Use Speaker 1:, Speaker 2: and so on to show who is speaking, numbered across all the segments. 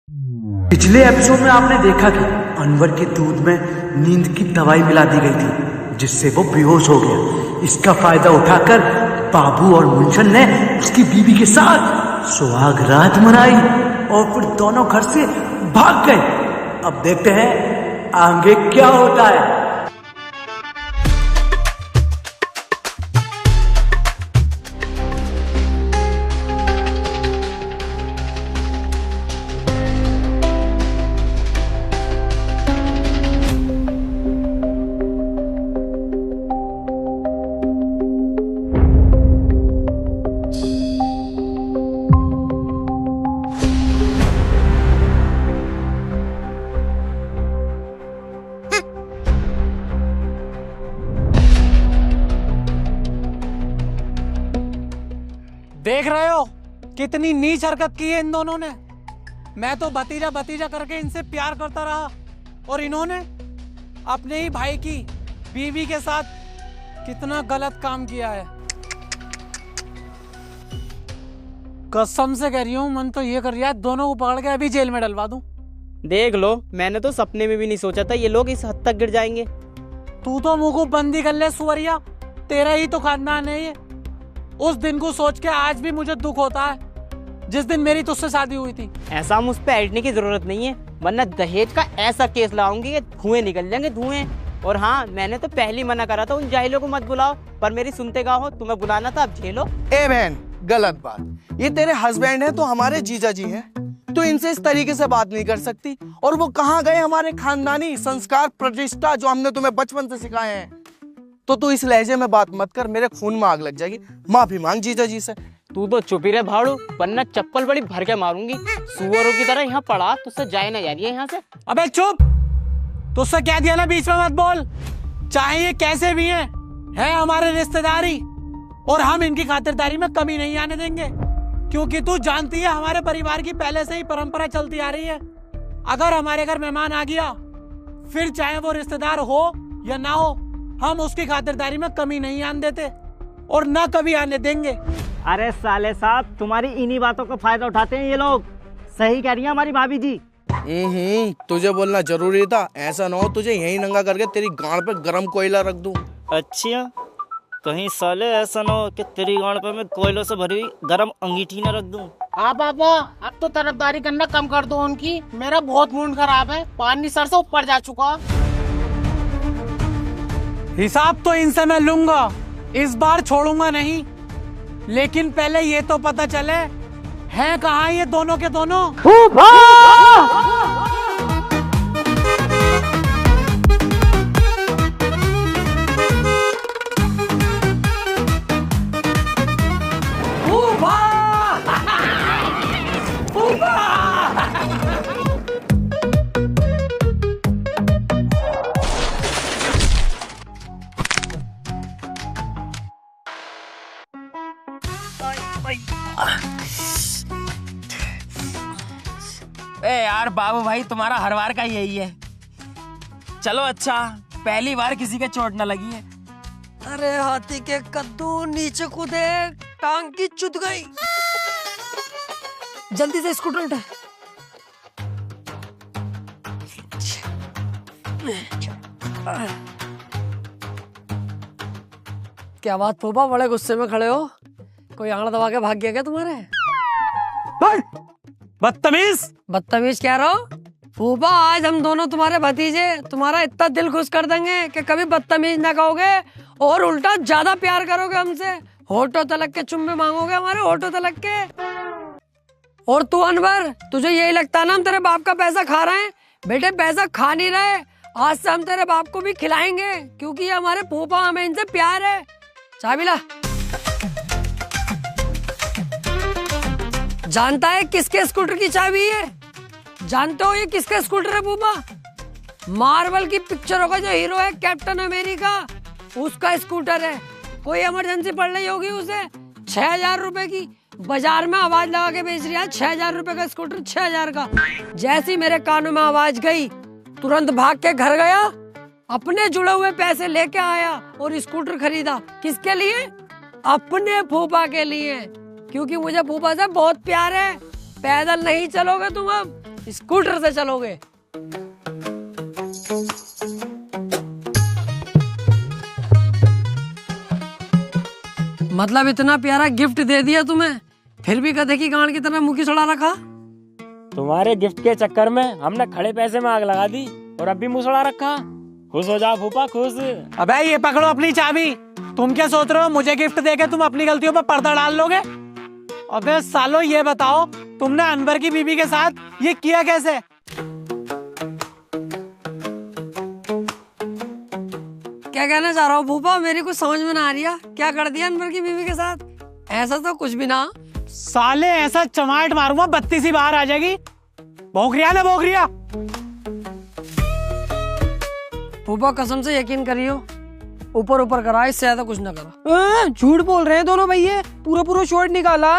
Speaker 1: पिछले एपिसोड में आपने देखा कि अनवर के दूध में नींद की दवाई मिला दी गई थी, जिससे वो बेहोश हो गया। इसका फायदा उठाकर बाबू और मुंशन ने उसकी बीवी के साथ सुहाग रात मनाई और फिर दोनों घर से भाग गए। अब देखते हैं आगे क्या होता है।
Speaker 2: देख रहे हो कितनी नीच हरकत की है इन दोनों ने। मैं तो भतीजा भतीजा करके इनसे प्यार करता रहा और इन्होंने अपने ही भाई की बीवी के साथ कितना गलत काम किया है। कसम से कह रही हूँ, मन तो ये कर रहा है दोनों को पकड़ के अभी जेल में डलवा दूं।
Speaker 3: देख लो, मैंने तो सपने में भी नहीं सोचा था ये लोग इस हद तक गिर जाएंगे।
Speaker 2: तू तो मुंह को बंदी कर ले सुवरिया, तेरा ही तो खानदान है ये। उस दिन को सोच के आज भी मुझे दुख होता है जिस दिन मेरी तुझसे शादी हुई थी।
Speaker 3: ऐसा मुझ पे ऐडने की जरूरत नहीं है, वरना दहेज का ऐसा केस लाऊंगी कि धुएं निकल जाएंगे धुएं। और हाँ, मैंने तो पहले मना करा था उन जाहिलों को मत बुलाओ, पर मेरी सुनते का हो, तुम्हें बुलाना था, अब झेलो।
Speaker 4: ए बहन, गलत बात। ये तेरे हस्बैंड हैं तो हमारे जीजा जी हैं, तो इनसे इस तरीके से बात नहीं कर सकती। और वो कहाँ गए हमारे खानदानी संस्कार प्रतिष्ठा जो हमने तुम्हें बचपन से सिखाए हैं। तो तू इस लहजे में बात मत कर, मेरे खून में आग लग जाएगी। माफी मांग जीजा जी से।
Speaker 3: तू तो चुप ही रहे भाड़ू, वरना चप्पल बड़ी भर के मारूंगी। सुअरों की तरह यहाँ पड़ा, तुझसे जाए ना जा रही है यहाँ से।
Speaker 2: अबे चुप, तुझसे कह दिया ना बीच में मत बोल। चाहे ये कैसे भी हैं, है हमारे रिश्तेदारी और हम इनकी खातिरदारी में कमी नहीं आने देंगे। क्योंकि तू जानती है हमारे परिवार की पहले से ही परंपरा चलती आ रही है। अगर हमारे घर मेहमान आ गया, फिर चाहे वो रिश्तेदार हो या ना हो, हम उसकी खातिरदारी में कमी नहीं आने देते और ना कभी आने देंगे।
Speaker 5: अरे साले साहब, तुम्हारी इन्हीं बातों का फायदा उठाते हैं ये लोग। सही कह रही है हमारी भाभी जी।
Speaker 4: तुझे बोलना जरूरी था। ऐसा ना हो तुझे यही नंगा करके तेरी गांड पे गरम कोयला रख दूं।
Speaker 5: अच्छा, कहीं साले ऐसा ना हो कि तेरी गांड पे मैं कोयलों से भरी हुई गरम अंगीठी न रख दूं।
Speaker 6: हाँ पापा, अब तो तरफदारी करना कम कर दो उनकी। मेरा बहुत मूड खराब है, पानी सर से ऊपर जा चुका।
Speaker 2: हिसाब तो इनसे मैं लूंगा, इस बार छोड़ूंगा नहीं। लेकिन पहले ये तो पता चले हैं कहाँ ये दोनों के दोनों।
Speaker 7: ए यार बाबू भाई, तुम्हारा हर बार का यही है। चलो अच्छा, पहली बार किसी के चोट न लगी है।
Speaker 8: अरे हाथी के कद्दू, नीचे कूदे, टांग की चुद गई। जल्दी से स्कूटर उठा। क्या बात फूफा, बड़े गुस्से में खड़े हो? कोई आंगड़ा दबा के भाग गया क्या तुम्हारे?
Speaker 2: बदतमीज।
Speaker 8: बदतमीज कह रहा हो? फूफा, आज हम दोनों तुम्हारे भतीजे तुम्हारा इतना दिल खुश कर देंगे कि कभी बदतमीज ना कहोगे और उल्टा ज्यादा प्यार करोगे हमसे। होठों तलक के चुम्बे मांगोगे हमारे, होठों तलक के। और तू अनवर, तुझे यही लगता है ना हम तेरे बाप का पैसा खा रहे हैं? बेटे, पैसा खा नहीं रहे। आज से हम तेरे बाप को भी खिलाएंगे, क्योंकि ये हमारे फूफा, हमें इनसे प्यार है। चाबी ला। जानता है किसके स्कूटर की चाबी है? जानते हो ये किसका स्कूटर है फूफा? मार्वल की पिक्चरों का जो हीरो है कैप्टन अमेरिका, उसका स्कूटर है। कोई इमरजेंसी पड़ रही होगी उसे, 6000 रुपए की बाजार में आवाज लगा के बेच रहा है। 6000 रुपए का स्कूटर, 6000 का। जैसी मेरे कानों में आवाज गई, तुरंत भाग के घर गया, अपने जुड़े हुए पैसे लेके आया और स्कूटर खरीदा। किसके लिए? अपने फूफा के लिए, क्योंकि मुझे फूफा से बहुत प्यार है। पैदल नहीं चलोगे तुम अब, स्कूटर से चलोगे? मतलब इतना प्यारा गिफ्ट दे दिया तुम्हें, फिर भी गधे की गांड की तरह मुंह की सड़ा रखा।
Speaker 7: तुम्हारे गिफ्ट के चक्कर में हमने खड़े पैसे में आग लगा दी और अब भी मुंह सड़ा रखा। खुश हो जाओ फूफा, खुश।
Speaker 2: अबे ये पकड़ो अपनी चाबी। तुम क्या सोच रहे हो मुझे गिफ्ट देके तुम अपनी गलतियों पर पर्दा डाल लोगे? अबे सालो ये बताओ तुमने अनवर की बीबी के साथ ये किया कैसे?
Speaker 8: क्या कहना चाह रहा हो फूफा? मेरी कुछ समझ में ना आ रही है। क्या कर दिया अनवर की बीवी के साथ? ऐसा तो कुछ भी ना।
Speaker 2: साले ऐसा चमाट मारूंगा बत्ती सी बाहर आ जाएगी। भोगरिया ना भोगरिया।
Speaker 8: फूफा कसम से यकीन करियो, ऊपर ऊपर करा, इससे ज्यादा कुछ ना करा। झूठ बोल रहे हैं दोनों भैया, पूरा पूरा शॉट निकाला।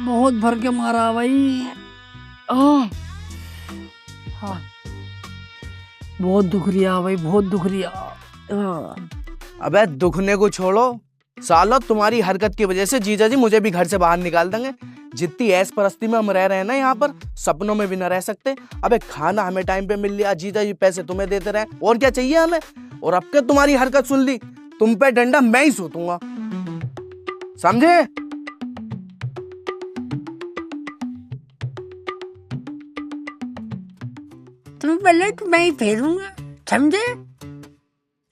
Speaker 8: बहुत भर के मारा भाई। बहुत दुख रिया भाई, बहुत दुख रिया।
Speaker 4: अबे दुखने को छोड़ो सालो, तुम्हारी हरकत की वजह से जीजा जी मुझे भी घर से बाहर निकाल देंगे। जितनी ऐश परस्ती में हम रह रहे हैं ना यहाँ पर, सपनों में भी न रह सकते। अबे खाना हमें टाइम पे मिल लिया, जीजा जी पैसे तुम्हें देते रहे, और क्या चाहिए हमें? और अब के तुम्हारी हरकत सुन ली, तुम पे डंडा मैं ही सूतूंगा, समझे?
Speaker 8: तुम पहले मैं ही फेरूंगा, समझे?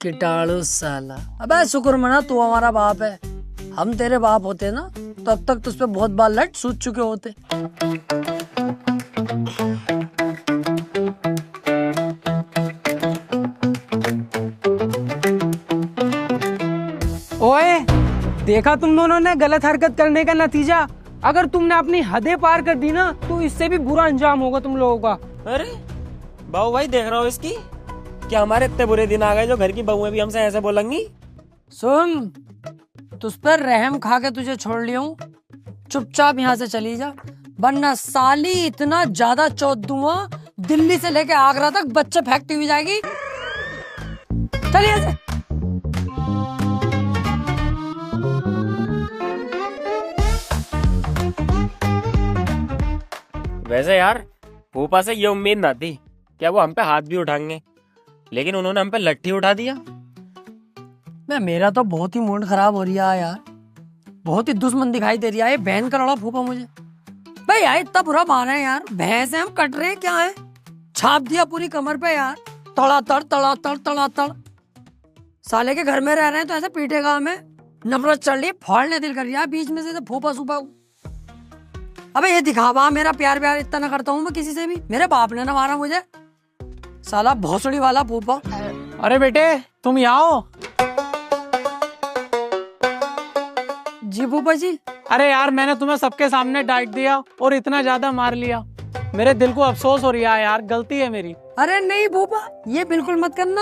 Speaker 8: कीटाणु साला। अबे शुक्र मना तू हमारा बाप है। हम तेरे बाप होते ना तो अब तक तुझ पे बहुत बार लट सूझ चुके होते।
Speaker 6: ओए, देखा तुम दोनों ने गलत हरकत करने का नतीजा। अगर तुमने अपनी हदें पार कर दी ना तो इससे भी बुरा अंजाम होगा तुम लोगों का।
Speaker 7: अरे बाबू भाई, देख रहा हो इसकी? क्या हमारे इतने बुरे दिन आ गए जो घर की बहुएं भी हमसे ऐसे बोलेंगी?
Speaker 8: सुन, तुझ पर रहम खा के तुझे छोड़ लिया हूँ, चुपचाप यहाँ से चली जा, वरना साली इतना ज्यादा चौथ दूंगा, दिल्ली से लेके आगरा तक बच्चे फेंकती हुई जाएगी। चलिए यहाँ से।
Speaker 7: वैसे यार फूफा से ये उम्मीद ना थी क्या वो हम पे हाथ भी उठाएंगे, लेकिन उन्होंने हम पे लट्ठी उठा दिया।
Speaker 8: मैं मेरा तो बहुत ही मूड खराब हो रहा है यार, बहुत ही दुश्मन दिखाई दे रही है ये बहन का लड़ा फूफा मुझे। भाई यार इतना बुरा मारा है यार, भैंस है हम कट रहे हैं क्या है? छाप दिया पूरी कमर पे यार, तड़ातड़ तड़ातड़ तड़ातड़। साले के घर में रह रहे हैं तो ऐसे पीटेगा हमें, नफरत चढ़ रही, फाड़ने दिल कर रहा है बीच में से फूफा सूफा। अबे ये दिखावा, मेरा प्यार प्यार इतना ना करता हूँ मैं किसी से भी, मेरे बाप ने ना मारा मुझे, साला भोसड़ी वाला फूफा।
Speaker 2: अरे बेटे तुम यहाँ हो?
Speaker 8: जी फूफा जी।
Speaker 2: अरे यार मैंने तुम्हें सबके सामने डांट दिया और इतना ज्यादा मार लिया, मेरे दिल को अफसोस हो रहा है यार, गलती है मेरी।
Speaker 8: अरे नहीं फूफा, ये बिल्कुल मत करना,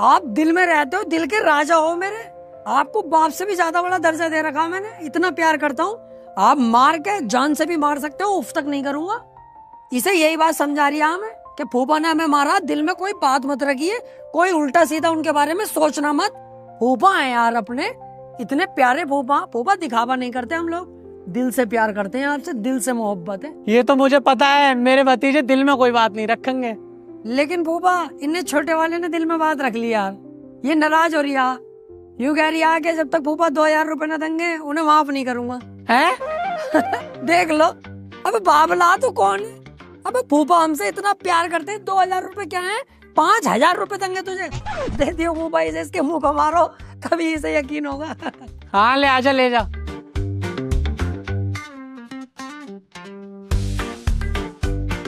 Speaker 8: आप दिल में रहते हो, दिल के राजा हो मेरे, आपको बाप से भी ज्यादा बड़ा दर्जा दे रखा मैंने, इतना प्यार करता हूँ। आप मार के जान से भी मार सकते हो, उफ तक नहीं करूंगा। इसे यही बात समझा रही है हमें कि फूफा ने हमें मारा, दिल में कोई बात मत रखिए, कोई उल्टा सीधा उनके बारे में सोचना मत। फूफा है यार अपने, इतने प्यारे फूफा। फूफा दिखावा नहीं करते हम लोग, दिल से प्यार करते हैं आपसे, दिल से मोहब्बत है।
Speaker 2: ये तो मुझे पता है, मेरे भतीजे दिल में कोई बात नहीं रखेंगे।
Speaker 8: लेकिन फूफा इन्हें छोटे वाले ने दिल में बात रख ली यार, ये नाराज हो रही है, यूं कह रही है कि जब तक फूफा 2000 रुपए न देंगे उन्हें माफ नहीं करूंगा। हैं? देख लो, अब बाबला तो कौन है? अब फूफा हमसे इतना प्यार करते हैं, 2000 रुपए क्या है, 5000 रुपए देंगे तुझे, दे दियो फूफा इसे, इसके मुंह को मारो तभी इसे यकीन होगा।
Speaker 2: हाँ ले आजा, ले जा।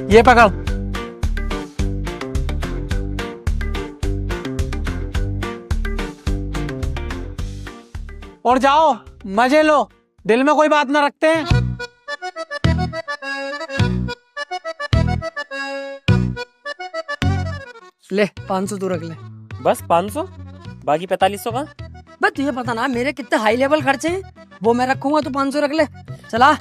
Speaker 2: ये पकड़। और जाओ मजे लो, दिल में कोई बात ना रखते हैं।
Speaker 8: ले 500 तू रख ले।
Speaker 7: बस 500? बाकी 4500 का?
Speaker 8: बस तुझे पता ना मेरे कितने हाई लेवल खर्चे हैं, वो मैं रखूंगा, तू 500 रख ले। चला।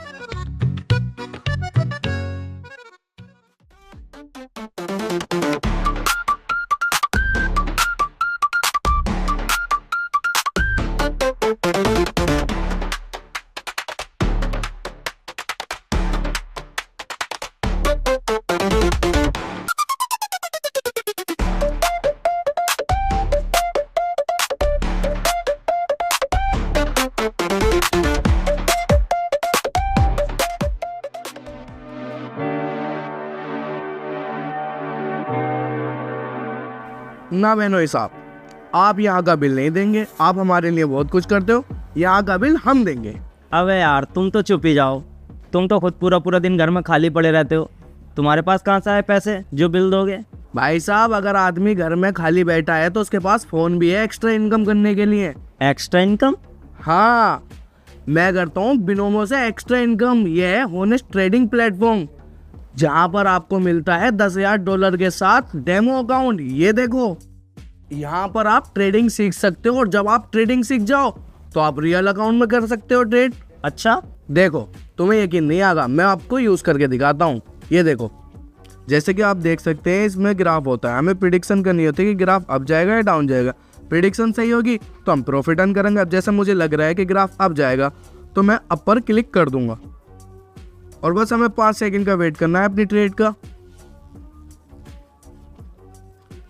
Speaker 4: ना बहनों साहब, आप यहाँ का बिल नहीं देंगे। आप हमारे लिए बहुत कुछ करते हो, यहाँ का बिल हम देंगे।
Speaker 5: अबे यार तुम तो चुप ही जाओ। तुम तो खुद पूरा पूरा दिन घर में खाली पड़े रहते हो। तुम्हारे पास कहाँ से आए पैसे जो बिल दोगे?
Speaker 4: भाई साहब, अगर आदमी घर में खाली बैठा है तो उसके पास फोन भी है एक्स्ट्रा इनकम करने के लिए।
Speaker 5: Extra income?
Speaker 4: हाँ, मैं करता हूँ बिनोमो से एक्स्ट्रा इनकम। ये है होनेस्ट ट्रेडिंग प्लेटफॉर्म, जहाँ पर आपको मिलता है $10,000 के साथ डेमो अकाउंट। ये देखो, यहाँ पर आप ट्रेडिंग सीख सकते हो, और जब आप ट्रेडिंग सीख जाओ तो आप रियल अकाउंट में कर सकते हो ट्रेड।
Speaker 5: अच्छा,
Speaker 4: देखो तुम्हें यकीन नहीं आएगा, मैं आपको यूज करके दिखाता हूँ। ये देखो, जैसे कि आप देख सकते हैं इसमें ग्राफ होता है। हमें प्रिडिक्शन करनी होती है कि ग्राफ अप जाएगा या डाउन जाएगा। प्रिडिक्शन सही होगी तो हम प्रॉफिट अर्न करेंगे। अब जैसे मुझे लग रहा है कि ग्राफ अप जाएगा तो मैं अप पर क्लिक कर दूंगा, और बस हमें 5 सेकंड का वेट करना है अपनी ट्रेड का।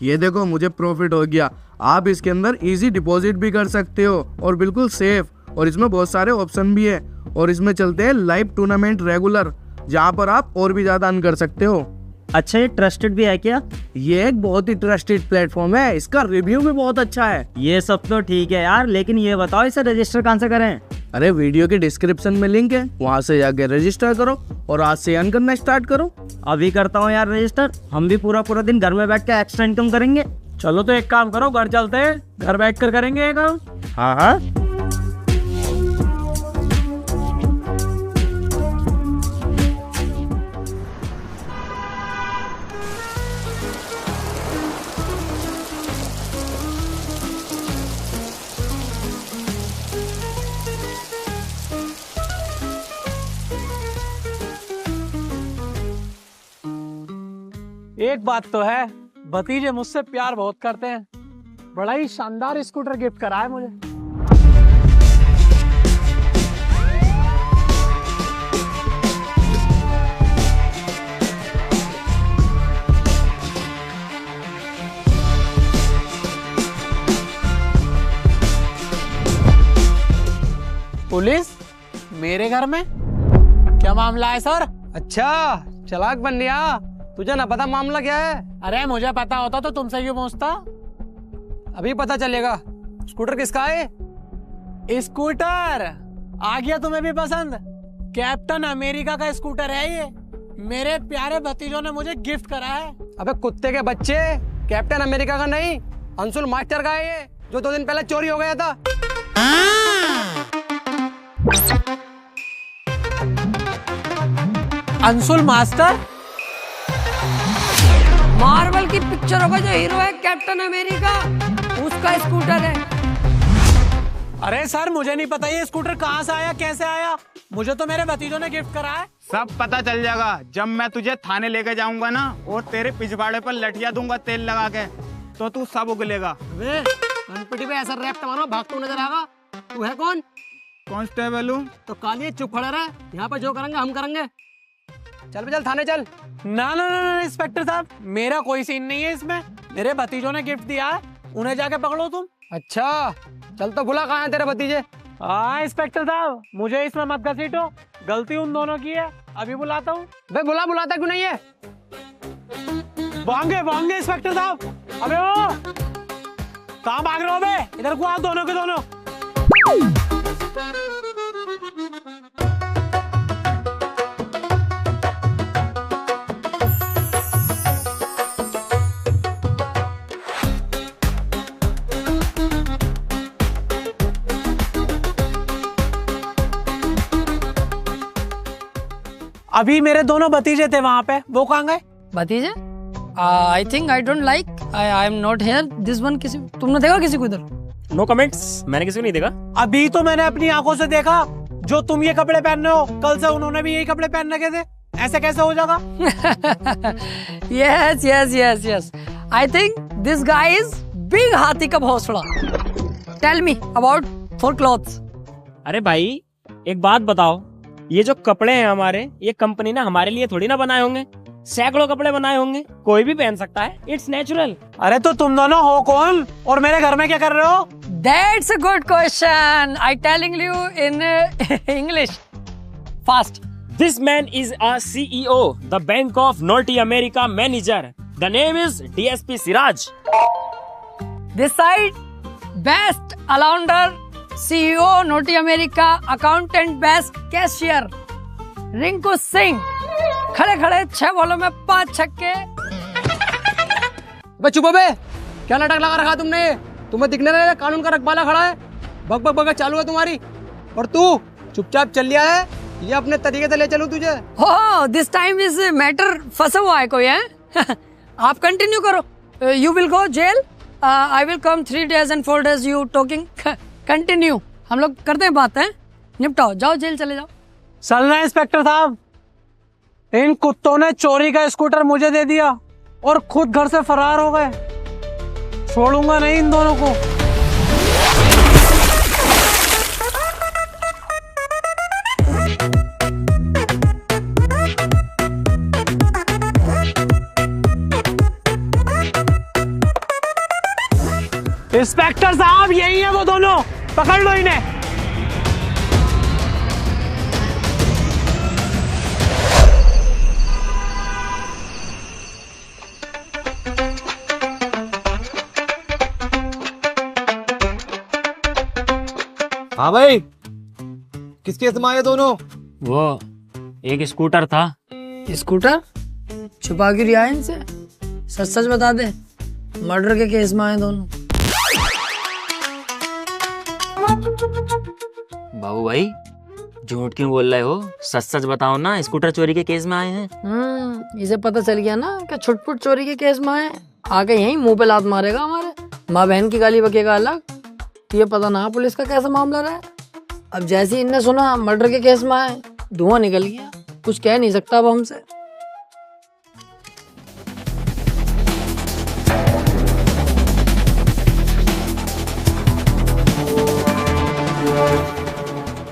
Speaker 4: ये देखो, मुझे प्रॉफिट हो गया। आप इसके अंदर इजी डिपॉजिट भी कर सकते हो और बिल्कुल सेफ, और इसमें बहुत सारे ऑप्शन भी है। और इसमें चलते हैं लाइव टूर्नामेंट रेगुलर, जहाँ पर आप और भी ज्यादा अर्न कर सकते हो।
Speaker 5: अच्छा, ये ट्रस्टेड भी है क्या?
Speaker 4: ये एक बहुत ही ट्रस्टेड प्लेटफॉर्म है, इसका रिव्यू भी बहुत अच्छा है।
Speaker 5: ये सब तो ठीक है यार, लेकिन ये बताओ इसे रजिस्टर कहाँ से करें?
Speaker 4: अरे वीडियो के डिस्क्रिप्शन में लिंक है, वहाँ से जाके रजिस्टर करो और आज से अर्न करना स्टार्ट करो।
Speaker 5: अभी करता हूँ यार रजिस्टर। हम भी पूरा पूरा दिन घर में बैठ के एक्स्ट्रा इनकम करेंगे।
Speaker 6: चलो तो एक काम करो, घर चलते हैं, घर बैठ कर करेंगे ये काम।
Speaker 5: हाँ हाँ।
Speaker 2: एक बात तो है, भतीजे मुझसे प्यार बहुत करते हैं। बड़ा ही शानदार स्कूटर गिफ्ट करा है मुझे। पुलिस मेरे घर में? क्या मामला है सर?
Speaker 6: अच्छा, चालाक बन गया। तुझे ना पता मामला क्या है?
Speaker 2: अरे मुझे पता होता तो तुमसे क्यों पूछता?
Speaker 6: अभी पता चलेगा। स्कूटर किसका है?
Speaker 2: स्कूटर आ गया तुम्हें भी पसंद? कैप्टन अमेरिका का स्कूटर है ये। मेरे प्यारे भतीजों ने मुझे गिफ्ट करा है।
Speaker 6: अबे कुत्ते के बच्चे, कैप्टन अमेरिका का नहीं, अंशुल मास्टर का है ये, जो 2 दिन पहले चोरी हो गया था।
Speaker 2: अंशुल मास्टर?
Speaker 8: मार्वल की पिक्चरों का जो हीरो है कैप्टन अमेरिका, उसका स्कूटर है।
Speaker 2: अरे सर, मुझे नहीं पता ये स्कूटर कहाँ से आया, कैसे आया। मुझे तो मेरे भतीजों ने गिफ्ट करा है।
Speaker 9: सब पता चल जाएगा जब मैं तुझे थाने लेके जाऊंगा ना, और तेरे पिछवाड़े पर लठिया दूंगा तेल लगा के, तो तू सब उगलेगा।
Speaker 6: वे कनपटी पे ऐसा रैप मारो, भागता नजर आएगा। तू है कौन?
Speaker 9: कांस्टेबल हूँ।
Speaker 6: तो काली चुप खड़ा रहा, यहाँ पे जो करेंगे हम करेंगे। चल बे चल, थाने चल।
Speaker 2: ना ना ना इंस्पेक्टर साहब, मेरा कोई सीन नहीं है इसमें। मेरे भतीजों ने गिफ्ट दिया है, उन्हें जाके पकड़ो तुम।
Speaker 6: अच्छा चल, तो बुला कहाँ है तेरे भतीजे?
Speaker 2: हाँ इंस्पेक्टर साहब, मुझे इसमें मत घसीटो, गलती उन दोनों की है। अभी बुलाता हूँ।
Speaker 6: बे बुलाता क्यों नहीं है?
Speaker 2: भागेंगे इंस्पेक्टर साहब। अबे ओ, कहाँ भाग रहे हो बे? इधर को आओ दोनों के दोनों। अभी मेरे दोनों भतीजे थे वहां पे, वो कहाँ गए?
Speaker 8: भतीजे? I think I don't like I am not here. This one किसी तुमने देखा किसी को इधर?
Speaker 7: नो कमेंट्स, मैंने किसी को नहीं देखा।
Speaker 2: अभी तो मैंने अपनी आंखों से देखा, जो तुम ये कपड़े पहन रहे हो कल से उन्होंने भी यही कपड़े पहन रखे थे। ऐसे कैसे हो जाएगा?
Speaker 8: Yes yes yes yes, I think this guy is big हाथी का भौसड़ा। Tell me about for clothes.
Speaker 7: अरे भाई एक बात बताओ, ये जो कपड़े हैं हमारे, ये कंपनी ने हमारे लिए थोड़ी ना बनाए होंगे। सैकड़ों कपड़े बनाए होंगे, कोई भी पहन सकता है। It's natural.
Speaker 2: अरे तो तुम दोनों हो कौन और मेरे घर में क्या कर रहे हो?
Speaker 8: That's a good question. I telling you in English. Fast.
Speaker 7: This man is a CEO, the Bank of North America manager. The name is DSP Siraj.
Speaker 8: This side, best allrounder, CEO, North America, accountant, best cashier, Rinku Singh. खड़े खड़े 6 बॉलों में 5 छक्के।
Speaker 6: बे चुप हो बे, क्या नाटक लगा रखा तुमने? तुम्हें दिखने रहा है कानून का रखवाला खड़ा है, बक बक बक चालू है तुम्हारी। और तू चुपचाप चल लिया है, ये अपने तरीके से ले चलूं तुझे?
Speaker 8: हो दिस टाइम इज मैटर फंसा हुआ है कोई है। आप कंटिन्यू करो। You will go jail, I will come 3 days and 4 days। You talking continue. हम लोग करते हैं बात है, निपटाओ, जाओ जेल चले जाओ।
Speaker 2: चलना इंस्पेक्टर साहब, इन कुत्तों ने चोरी का स्कूटर मुझे दे दिया और खुद घर से फरार हो गए। छोड़ूंगा नहीं इन दोनों को। इंस्पेक्टर साहब यही है वो दोनों, पकड़ लो इन्हें।
Speaker 6: हाँ भाई, किस केस में आए दोनों?
Speaker 7: वो एक स्कूटर था।
Speaker 8: स्कूटर छुपा के रिया इनसे, सच सच बता दे, मर्डर के केस में आए दोनों।
Speaker 7: बाबू भाई झूठ क्यों बोल रहे हो? सच सच बताओ ना, स्कूटर चोरी के केस में आए हैं।
Speaker 8: इसे पता चल गया ना कि छुटपुट चोरी के केस में आए, आके यहीं मुंह पे लात मारेगा हमारे, माँ बहन की गाली बकेगा अलग। ये पता ना पुलिस का कैसा मामला रहा है। अब जैसे इनने सुना मर्डर के केस में आए, धुआं निकल गया, कुछ कह नहीं सकता अब हमसे।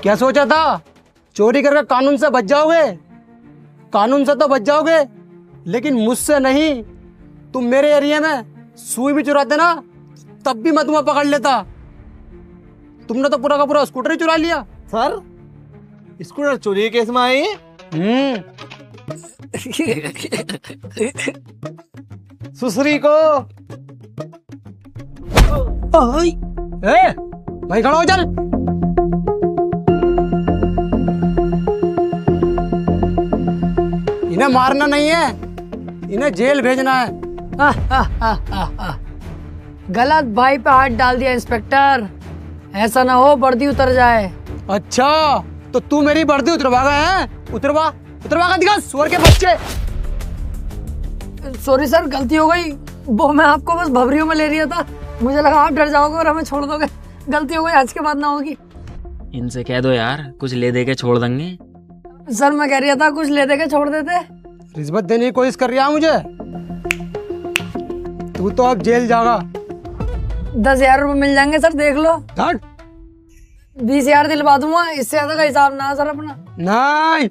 Speaker 6: क्या सोचा था? चोरी करके कानून से बच जाओगे? कानून से तो बच जाओगे, लेकिन मुझसे नहीं। तुम मेरे एरिया में सुई भी चुराते ना, तब भी मैं तुम्हें पकड़ लेता। तुमने तो पूरा का पूरा स्कूटर ही चुरा लिया।
Speaker 4: सर स्कूटर चोरी के केस में आए हैं? सुसरी को
Speaker 6: भाई खड़ा हो चल। इन्हें मारना नहीं है, इन्हें जेल भेजना है।
Speaker 8: गलत भाई पे हाथ डाल दिया इंस्पेक्टर, ऐसा ना हो वर्दी उतर जाए।
Speaker 6: अच्छा तो तू मेरी वर्दी उतरवा गया है? उतरवा का दिखा, सुअर के बच्चे।
Speaker 8: सॉरी सर, गलती हो गई। वो मैं आपको बस भवरियों में ले रहा था, मुझे लगा आप डर जाओगे और हमें छोड़ दोगे। गलती हो गई, आज के बाद ना होगी।
Speaker 7: इनसे कह दो यार, कुछ ले दे के छोड़ देंगे।
Speaker 8: सर मैं कह रहा था कुछ ले दे के छोड़ देते।
Speaker 6: रिश्वत देने की कोशिश कर रहा है मुझे। तू तो अब जेल जाएगा।
Speaker 8: 10,000 रुपए मिल जाएंगे सर, देख लो। 20,000 दिलवा दूंगा, इससे ज्यादा का हिसाब ना सर अपना।
Speaker 6: नहीं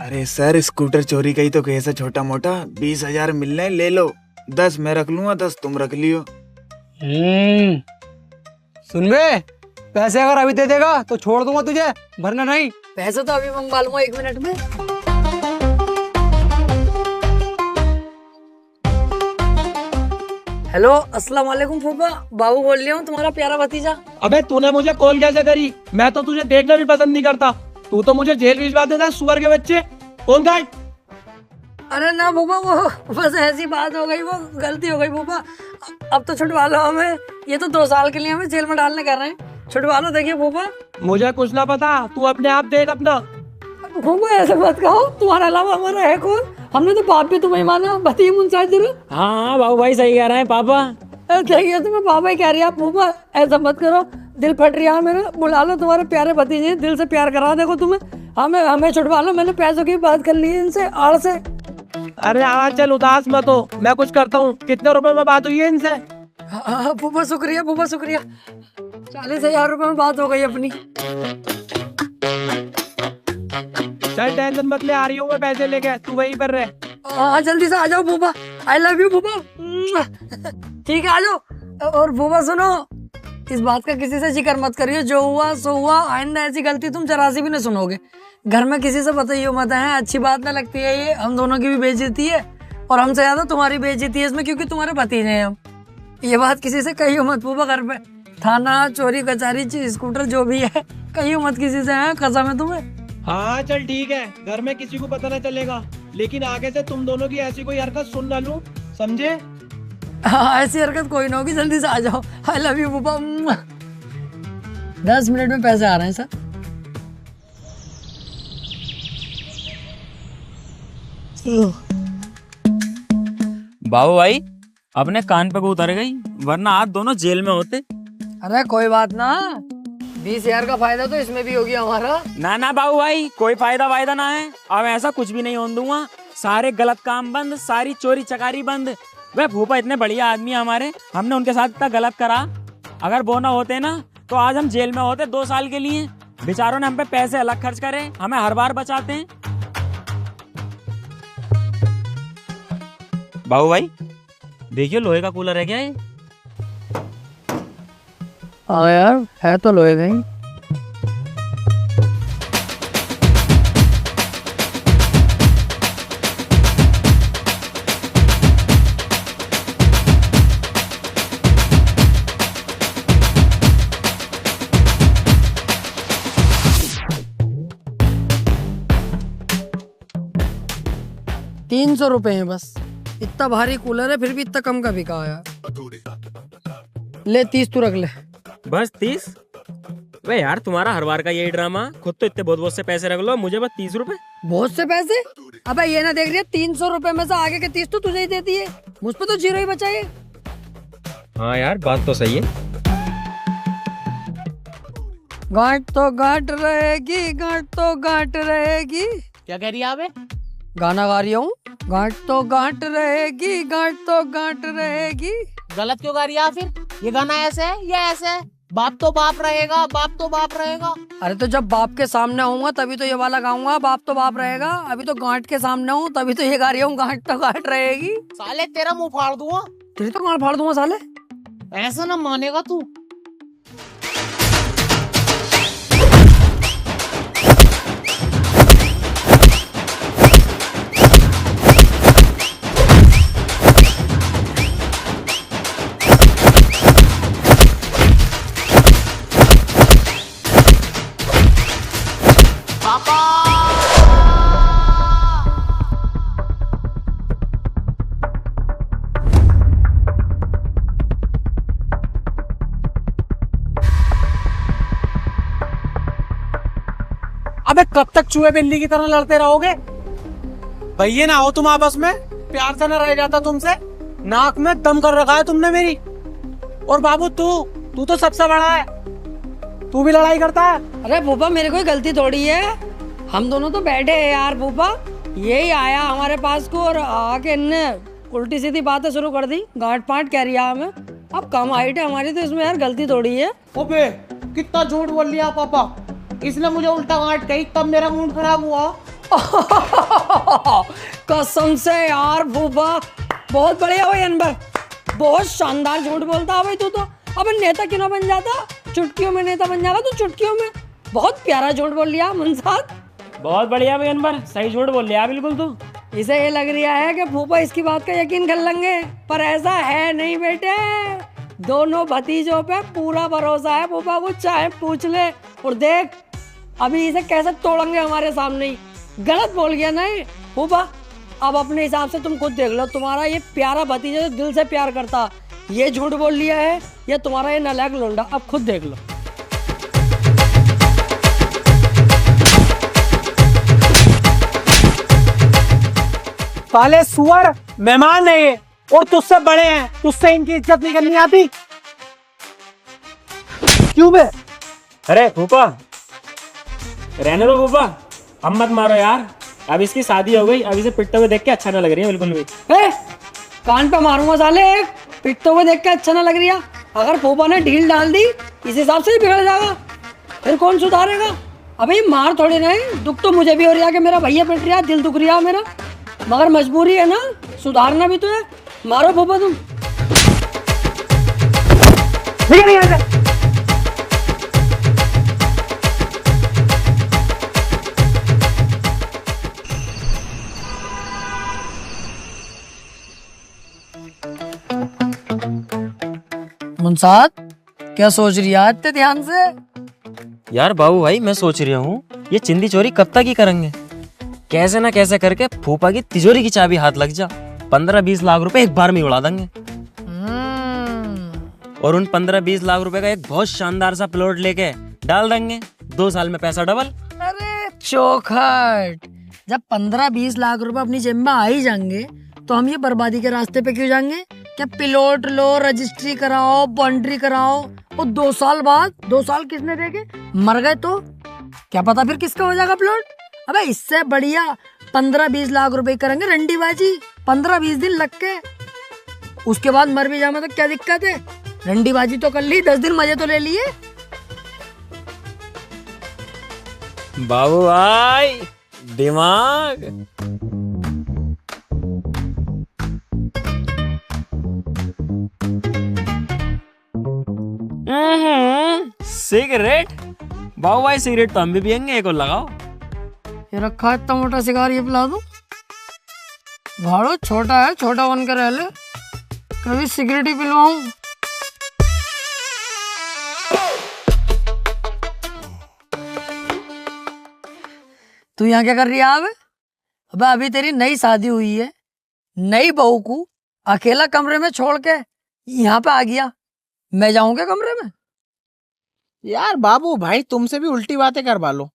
Speaker 10: अरे सर, स्कूटर चोरी का ही तो केस है छोटा मोटा। 20,000 मिलने, ले लो। 10 मैं रख लूंगा, 10 तुम रख लियो।
Speaker 6: सुन बे, पैसे अगर अभी दे देगा तो छोड़ दूंगा तुझे, वरना नहीं।
Speaker 8: पैसे तो अभी मंगवा लूंगा 1 मिनट में। हेलो अस्सलाम वालेकुम फूफा, बाबू बोल रही हूँ, तुम्हारा प्यारा भतीजा।
Speaker 2: अबे तूने मुझे कॉल कैसे करी? मैं तो तुझे देखना भी पसंद नहीं करता, तू तो मुझे जेल भिजवा देता है, सुअर के बच्चे। कौन था?
Speaker 8: अरे ना फूफा, वो बस ऐसी बात हो गई, वो गलती हो गई फूफा। अब तो छुटवा लो हमें, ये तो 2 साल के लिए हमें जेल में डालने कर रहे हैं। छुटवा लो, देखिए फूफा।
Speaker 2: मुझे कुछ ना पता, तू अपने आप देख अपना।
Speaker 8: फूफा ऐसे मत कहो, तुम्हारे अलावा हमारा है कौन? हमने तो बाप भी तुम्हें माना, बताइए मुंशा जरूर।
Speaker 7: हाँ बाबू भाई सही कह रहे हैं पापा।
Speaker 8: देखिए तुम्हें पापा ही कह रही है, फूफा ऐसा मत करो, दिल फट रहा है मेरा, बुला लो तुम्हारे प्यारे भतीजे, दिल से प्यार करा देखो तुम्हें, हमें छुड़वा लो, मैंने पैसों की बात कर ली है इनसे आड़ से।
Speaker 2: अरे हाँ चल उदास मत हो, मैं कुछ करता हूँ। कितने रुपए में बात हुई है इनसे?
Speaker 8: हाँ फूफा शुक्रिया, फूफा शुक्रिया, 40,000 रुपए में बात हो गई अपनी।
Speaker 2: चल टेंशन मत ले, आ रही हूँ मैं पैसे लेके, तू वहीं पर रह।
Speaker 8: हाँ जल्दी से आ जाओ फूफा, आई लव यू फूफा। ठीक है आ जाओ। और फूफा सुनो, इस बात का किसी से जिक्र मत करियो, जो हुआ सो हुआ, आइंदा ऐसी गलती तुम जरा सी भी नहीं सुनोगे। घर में किसी से बताइयो मत, है अच्छी बात ना लगती है ये, हम दोनों की भी बेइज्जती है और हमसे ज्यादा तुम्हारी बेइज्जती है इसमें, क्योंकि तुम्हारे भतीजे हैं हम। ये बात किसी से कहियो मत फूफा, घर पे थाना चोरी कचहरी स्कूटर जो भी है कहियो मत किसी से, है कसम है तुम्हें।
Speaker 2: हाँ चल ठीक है, घर में किसी को पता ना चलेगा, लेकिन आगे से तुम दोनों की ऐसी कोई हरकत सुन ना लूं, समझे?
Speaker 8: हाँ ऐसी हरकत कोई ना होगी, जल्दी से आ जाओ। आई लव यू पापा। 10 मिनट में पैसे आ रहे हैं सर।
Speaker 7: बाबू भाई अपने कान पे उतर गई, वरना आज दोनों जेल में होते।
Speaker 8: अरे कोई बात ना, 20,000 का फायदा तो इसमें भी हो गया हमारा।
Speaker 7: ना ना बाबू भाई कोई फायदा ना है, अब ऐसा कुछ भी नहीं होने दूंगा। सारे गलत काम बंद, सारी चोरी चकारी बंद। वे फूफा इतने बढ़िया आदमी हमारे, हमने उनके साथ इतना गलत करा, अगर वो ना होते ना तो आज हम जेल में होते 2 साल के लिए। बेचारों ने हम पे पैसे अलग खर्च करे, हमें हर बार बचाते हैं। बाबू भाई देखिए लोहे का कूलर है क्या ये?
Speaker 8: हाँ यार है तो लोहे का ही। ₹300 है बस, इतना भारी कूलर है फिर भी इतना कम का बिका यार। ले 30 तू रख ले।
Speaker 7: बस 30? वे यार तुम्हारा हर बार का यही ड्रामा, खुद तो इतने बहुत से पैसे रख लो, मुझे बस 30 रुपए।
Speaker 8: बहुत से पैसे? अबे ये ना देख रही है, 300 रुपए में से आगे के 30 तो तुझे ही देती है, मुझ पे तो 0 ही बचा है।
Speaker 7: हाँ यार बात तो सही है।
Speaker 8: गांठ तो गांठ रहेगी, गांठ तो गांठ रहेगी।
Speaker 3: क्या कह रही है आप?
Speaker 8: गाना गा रही हूँ, गांठ तो गांठ रहेगी, गांठ तो गांठ रहेगी।
Speaker 3: गलत क्यों गा रही है फिर? ये गाना ऐसे है या ऐसे है? बाप तो बाप रहेगा, बाप तो बाप रहेगा।
Speaker 8: अरे तो जब बाप के सामने आऊंगा तभी तो ये वाला गाऊंगा, बाप तो बाप रहेगा। अभी तो गांठ के सामने हूँ तभी तो ये गा रही हूँ, गांठ तो गांठ रहेगी।
Speaker 3: साले तेरा मुंह फाड़ दूंगा।
Speaker 8: तेरी तो गांठ फाड़ दूंगा साले।
Speaker 3: ऐसा ना मानेगा तू।
Speaker 2: अबे कब तक चूहे बिल्ली की तरह लड़ते रहोगे? भैया ना हो तुम आपस में, प्यार से ना रह जाता तुमसे। नाक में दम कर रखा है तुमने मेरी। और बाबू तू तो सबसे बड़ा है, तू भी लड़ाई करता है।
Speaker 8: अरे फूफा मेरी कोई गलती थोड़ी है, हम दोनों तो बैठे हैं यार फूफा, यही आया हमारे पास को और आके इनने उल्टी सीधी बातें शुरू कर दी, गांठ पाट कह रिया हमें। अब कम हाइट है हमारी तो इसमें यार गलती थोड़ी है।
Speaker 3: ओबे कितना झूठ बोल लिया पापा, इसने मुझे उल्टा गांठ कही तब मेरा मूड खराब हुआ।
Speaker 8: कसम से यार फूफा बहुत बढ़िया भाई अनबर, बहुत शानदार झूठ बोलता है भाई तू तो। अब नेता क्यों ना बन जाता, चुटकियों में नेता बन जाएगा तू, चुटकियों में। बहुत प्यारा झूठ बोल लिया मुंसाद।
Speaker 7: बहुत बढ़िया भाई अनबर, सही झूठ बोल लिया बिल्कुल तू।
Speaker 8: इसे ये लग रहा है कि फूफा इसकी बात का यकीन कर लेंगे, पर ऐसा है नहीं बेटे। दोनों भतीजों पे पूरा भरोसा है फूफा को, चाहे पूछ ले। और देख अभी इसे कैसे तोड़ेंगे हमारे सामने ही। गलत बोल गया नहीं फूफा, अब अपने हिसाब से तुम खुद देख लो। तुम्हारा ये प्यारा भतीजा जो दिल से प्यार करता, ये झूठ बोल लिया है, या तुम्हारा ये नालायक लोंडा, अब खुद देख लो।
Speaker 2: साले सुअर, मेहमान है ये और तुझसे बड़े हैं, तुझसे इनकी इज्जत नहीं करनी आती? क्यों बे?
Speaker 7: अरे फूफा, रहने दो फूफा, अब मत मारो यार। अब इसकी शादी हो गई, अब इसे पिटते हुए देख के अच्छा ना लग रही है बिल्कुल भी।
Speaker 8: कान पे मारूंगा साले, पिटते हुए देख के अच्छा ना लग रही है। अगर फूफा ने ढील डाल दी इस हिसाब से ही बिगड़ जाएगा, फिर कौन सुधारेगा? अबे मार थोड़ी नहीं, दुख तो मुझे भी हो रहा है कि मेरा भैया पिट रहा, दिल दुख रहा मेरा, मगर मजबूरी है ना, सुधारना भी तो है। मारो फूफा तुम।
Speaker 2: निकल यहाँ से।
Speaker 8: मुंसाद, क्या सोच रही है इतने ध्यान से?
Speaker 7: यार बाबू भाई, मैं सोच रहा हूँ ये चिंदी चोरी कब तक ही करेंगे। कैसे ना कैसे करके फूफा की तिजोरी की चाबी हाथ लग जा, 15-20 लाख रुपए एक बार में उड़ा देंगे। और उन 15-20 लाख रुपए का एक बहुत शानदार सा प्लॉट लेके डाल देंगे, 2 साल में पैसा डबल।
Speaker 8: अरे चौखट, जब 15-20 लाख रुपए अपनी जेब में आ ही जाएंगे तो हम ये बर्बादी के रास्ते पे क्यों जाएंगे? क्या प्लॉट लो, रजिस्ट्री कराओ, बाउंड्री कराओ, और 2 साल बाद, 2 साल किसने देखे? मर गए तो क्या पता फिर किसका हो जाएगा प्लॉट। अबे इससे बढ़िया 15-20 लाख रुपए करेंगे रंडीबाजी, 15-20 दिन लग के, उसके बाद मर भी जाए तो क्या दिक्कत है? रंडीबाजी तो कर ली, 10 दिन मजे तो ले लिए।
Speaker 7: बाबू भाई दिमाग। सिगरेट? बाबू भाई सिगरेट तो हम भी पियेंगे, एक और लगाओ।
Speaker 8: ये रखा इतना मोटा सिगार, ये पिला दो। भाड़ो छोटा है, छोटा बन कर रह ले, कभी सिगरेट ही पिलवाऊं। तू यहाँ क्या कर रही है अब? अबे अभी तेरी नई शादी हुई है, नई बहू को अकेला कमरे में छोड़ के यहाँ पे आ गया, मैं जाऊंगा कमरे में?
Speaker 10: यार बाबू भाई, तुमसे भी उल्टी बातें करवा लो।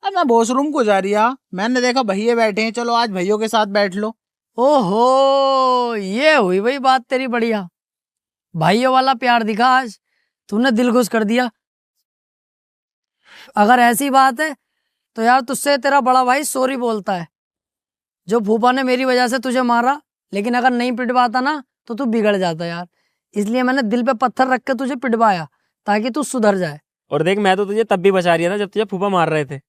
Speaker 10: अब मैं वॉशरूम को जा रही, मैंने देखा भैया बैठे हैं, चलो आज भैयों के साथ बैठ लो।
Speaker 8: ओहो, ये हुई भाई बात तेरी बढ़िया। भाइयों वाला प्यार दिखा आज, तूने दिल खुश कर दिया। अगर ऐसी बात है तो यार तुझसे तेरा बड़ा भाई सॉरी बोलता है। जो फूफा ने मेरी वजह से तुझे मारा, लेकिन अगर नहीं पिटवाता ना तो तू बिगड़ जाता यार, इसलिए मैंने दिल पे पत्थर रख के तुझे पिटवाया ताकि तू सुधर जाए।
Speaker 7: और देख, मैं तो तुझे तब भी बचा रही था जब तुझे फूफा मार रहे थे।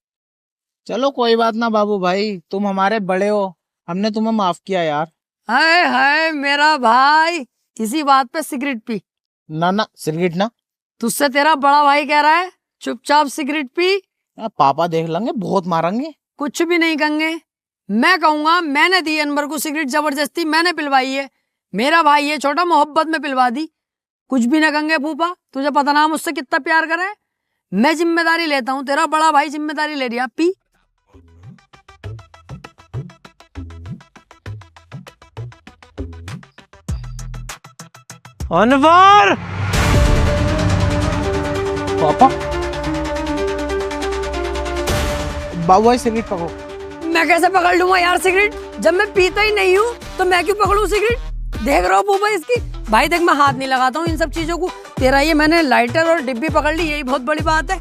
Speaker 10: चलो कोई बात ना बाबू भाई, तुम हमारे बड़े हो, हमने तुम्हें माफ किया यार।
Speaker 8: हाय हाय मेरा भाई, इसी बात पे सिगरेट पी।
Speaker 10: ना ना, सिगरेट ना।
Speaker 8: तुझसे तेरा बड़ा भाई कह रहा है चुपचाप सिगरेट पी।
Speaker 10: पापा देख लेंगे, बहुत मारेंगे।
Speaker 8: कुछ भी नहीं कहेंगे, मैं कहूंगा मैंने दी अनवर को सिगरेट, जबरदस्ती मैंने पिलवाई है, मेरा भाई है छोटा, मोहब्बत में पिलवा दी। कुछ भी ना कहेंगे फूफा, तुझे पता ना मुझसे कितना प्यार करे। मैं जिम्मेदारी लेता हूँ, तेरा बड़ा भाई जिम्मेदारी ले रही है। पी।
Speaker 2: अनवर!
Speaker 10: पापा, बाबू भाई सिगरेट पकड़ो।
Speaker 8: मैं कैसे पकड़ लूंगा यार सिगरेट, जब मैं पीता ही नहीं हूँ तो मैं क्यों पकड़ू सिगरेट? देख रहा हूँ फूफा इसकी। भाई देख, मैं हाथ नहीं लगाता हूँ इन सब चीजों को। तेरा ये मैंने लाइटर और डिब्बी पकड़ ली, यही बहुत बड़ी बात है।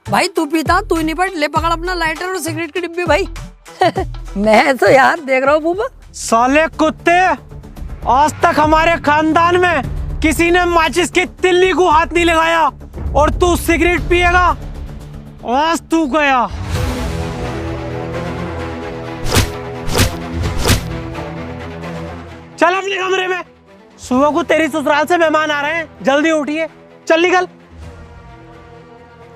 Speaker 8: भाई तू पीता, तू ही नहीं पड़, ले पकड़ अपना लाइटर और सिगरेट की डिब्बी भाई। मैं तो यार देख रहा हूँ फूफा।
Speaker 2: साले कुत्ते, आज तक हमारे खानदान में किसी ने माचिस की तिल्ली को हाथ नहीं लगाया और तू सिगरेट पिएगा? आज तू गया। चल अपने कमरे में, सुबह को तेरी ससुराल से मेहमान आ रहे हैं, जल्दी उठिए, चल निकल।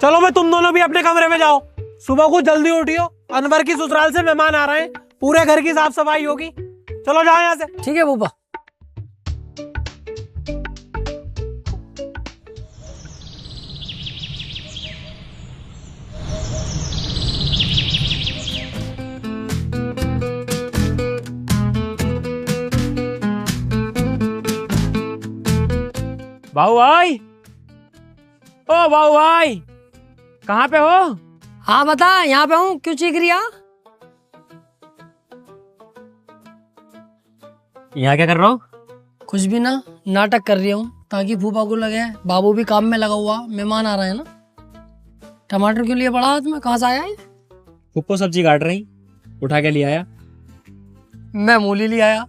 Speaker 2: चलो मैं, तुम दोनों भी अपने कमरे में जाओ, सुबह को जल्दी उठियो, अनवर की ससुराल से मेहमान आ रहे हैं, पूरे घर की साफ सफाई होगी। चलो जाओ यहाँ से।
Speaker 8: ठीक है फूफा।
Speaker 7: बाबू भाई, ओ बाबू भाई, कहाँ पे हो?
Speaker 8: हाँ बता, यहाँ पे हूँ, क्यों चीख रही है?
Speaker 7: यहाँ क्या कर रहा हो?
Speaker 8: कुछ भी ना, नाटक कर रही हूँ ताकि फूफा को लगे बाबू भी काम में लगा हुआ, मेहमान आ रहे हैं ना। टमाटर क्यों लिए पड़ा हाथ में, कहाँ से आया है?
Speaker 7: फुप्पो सब्जी काट रही, उठा के ले आया।
Speaker 8: मैं मूली ले आया।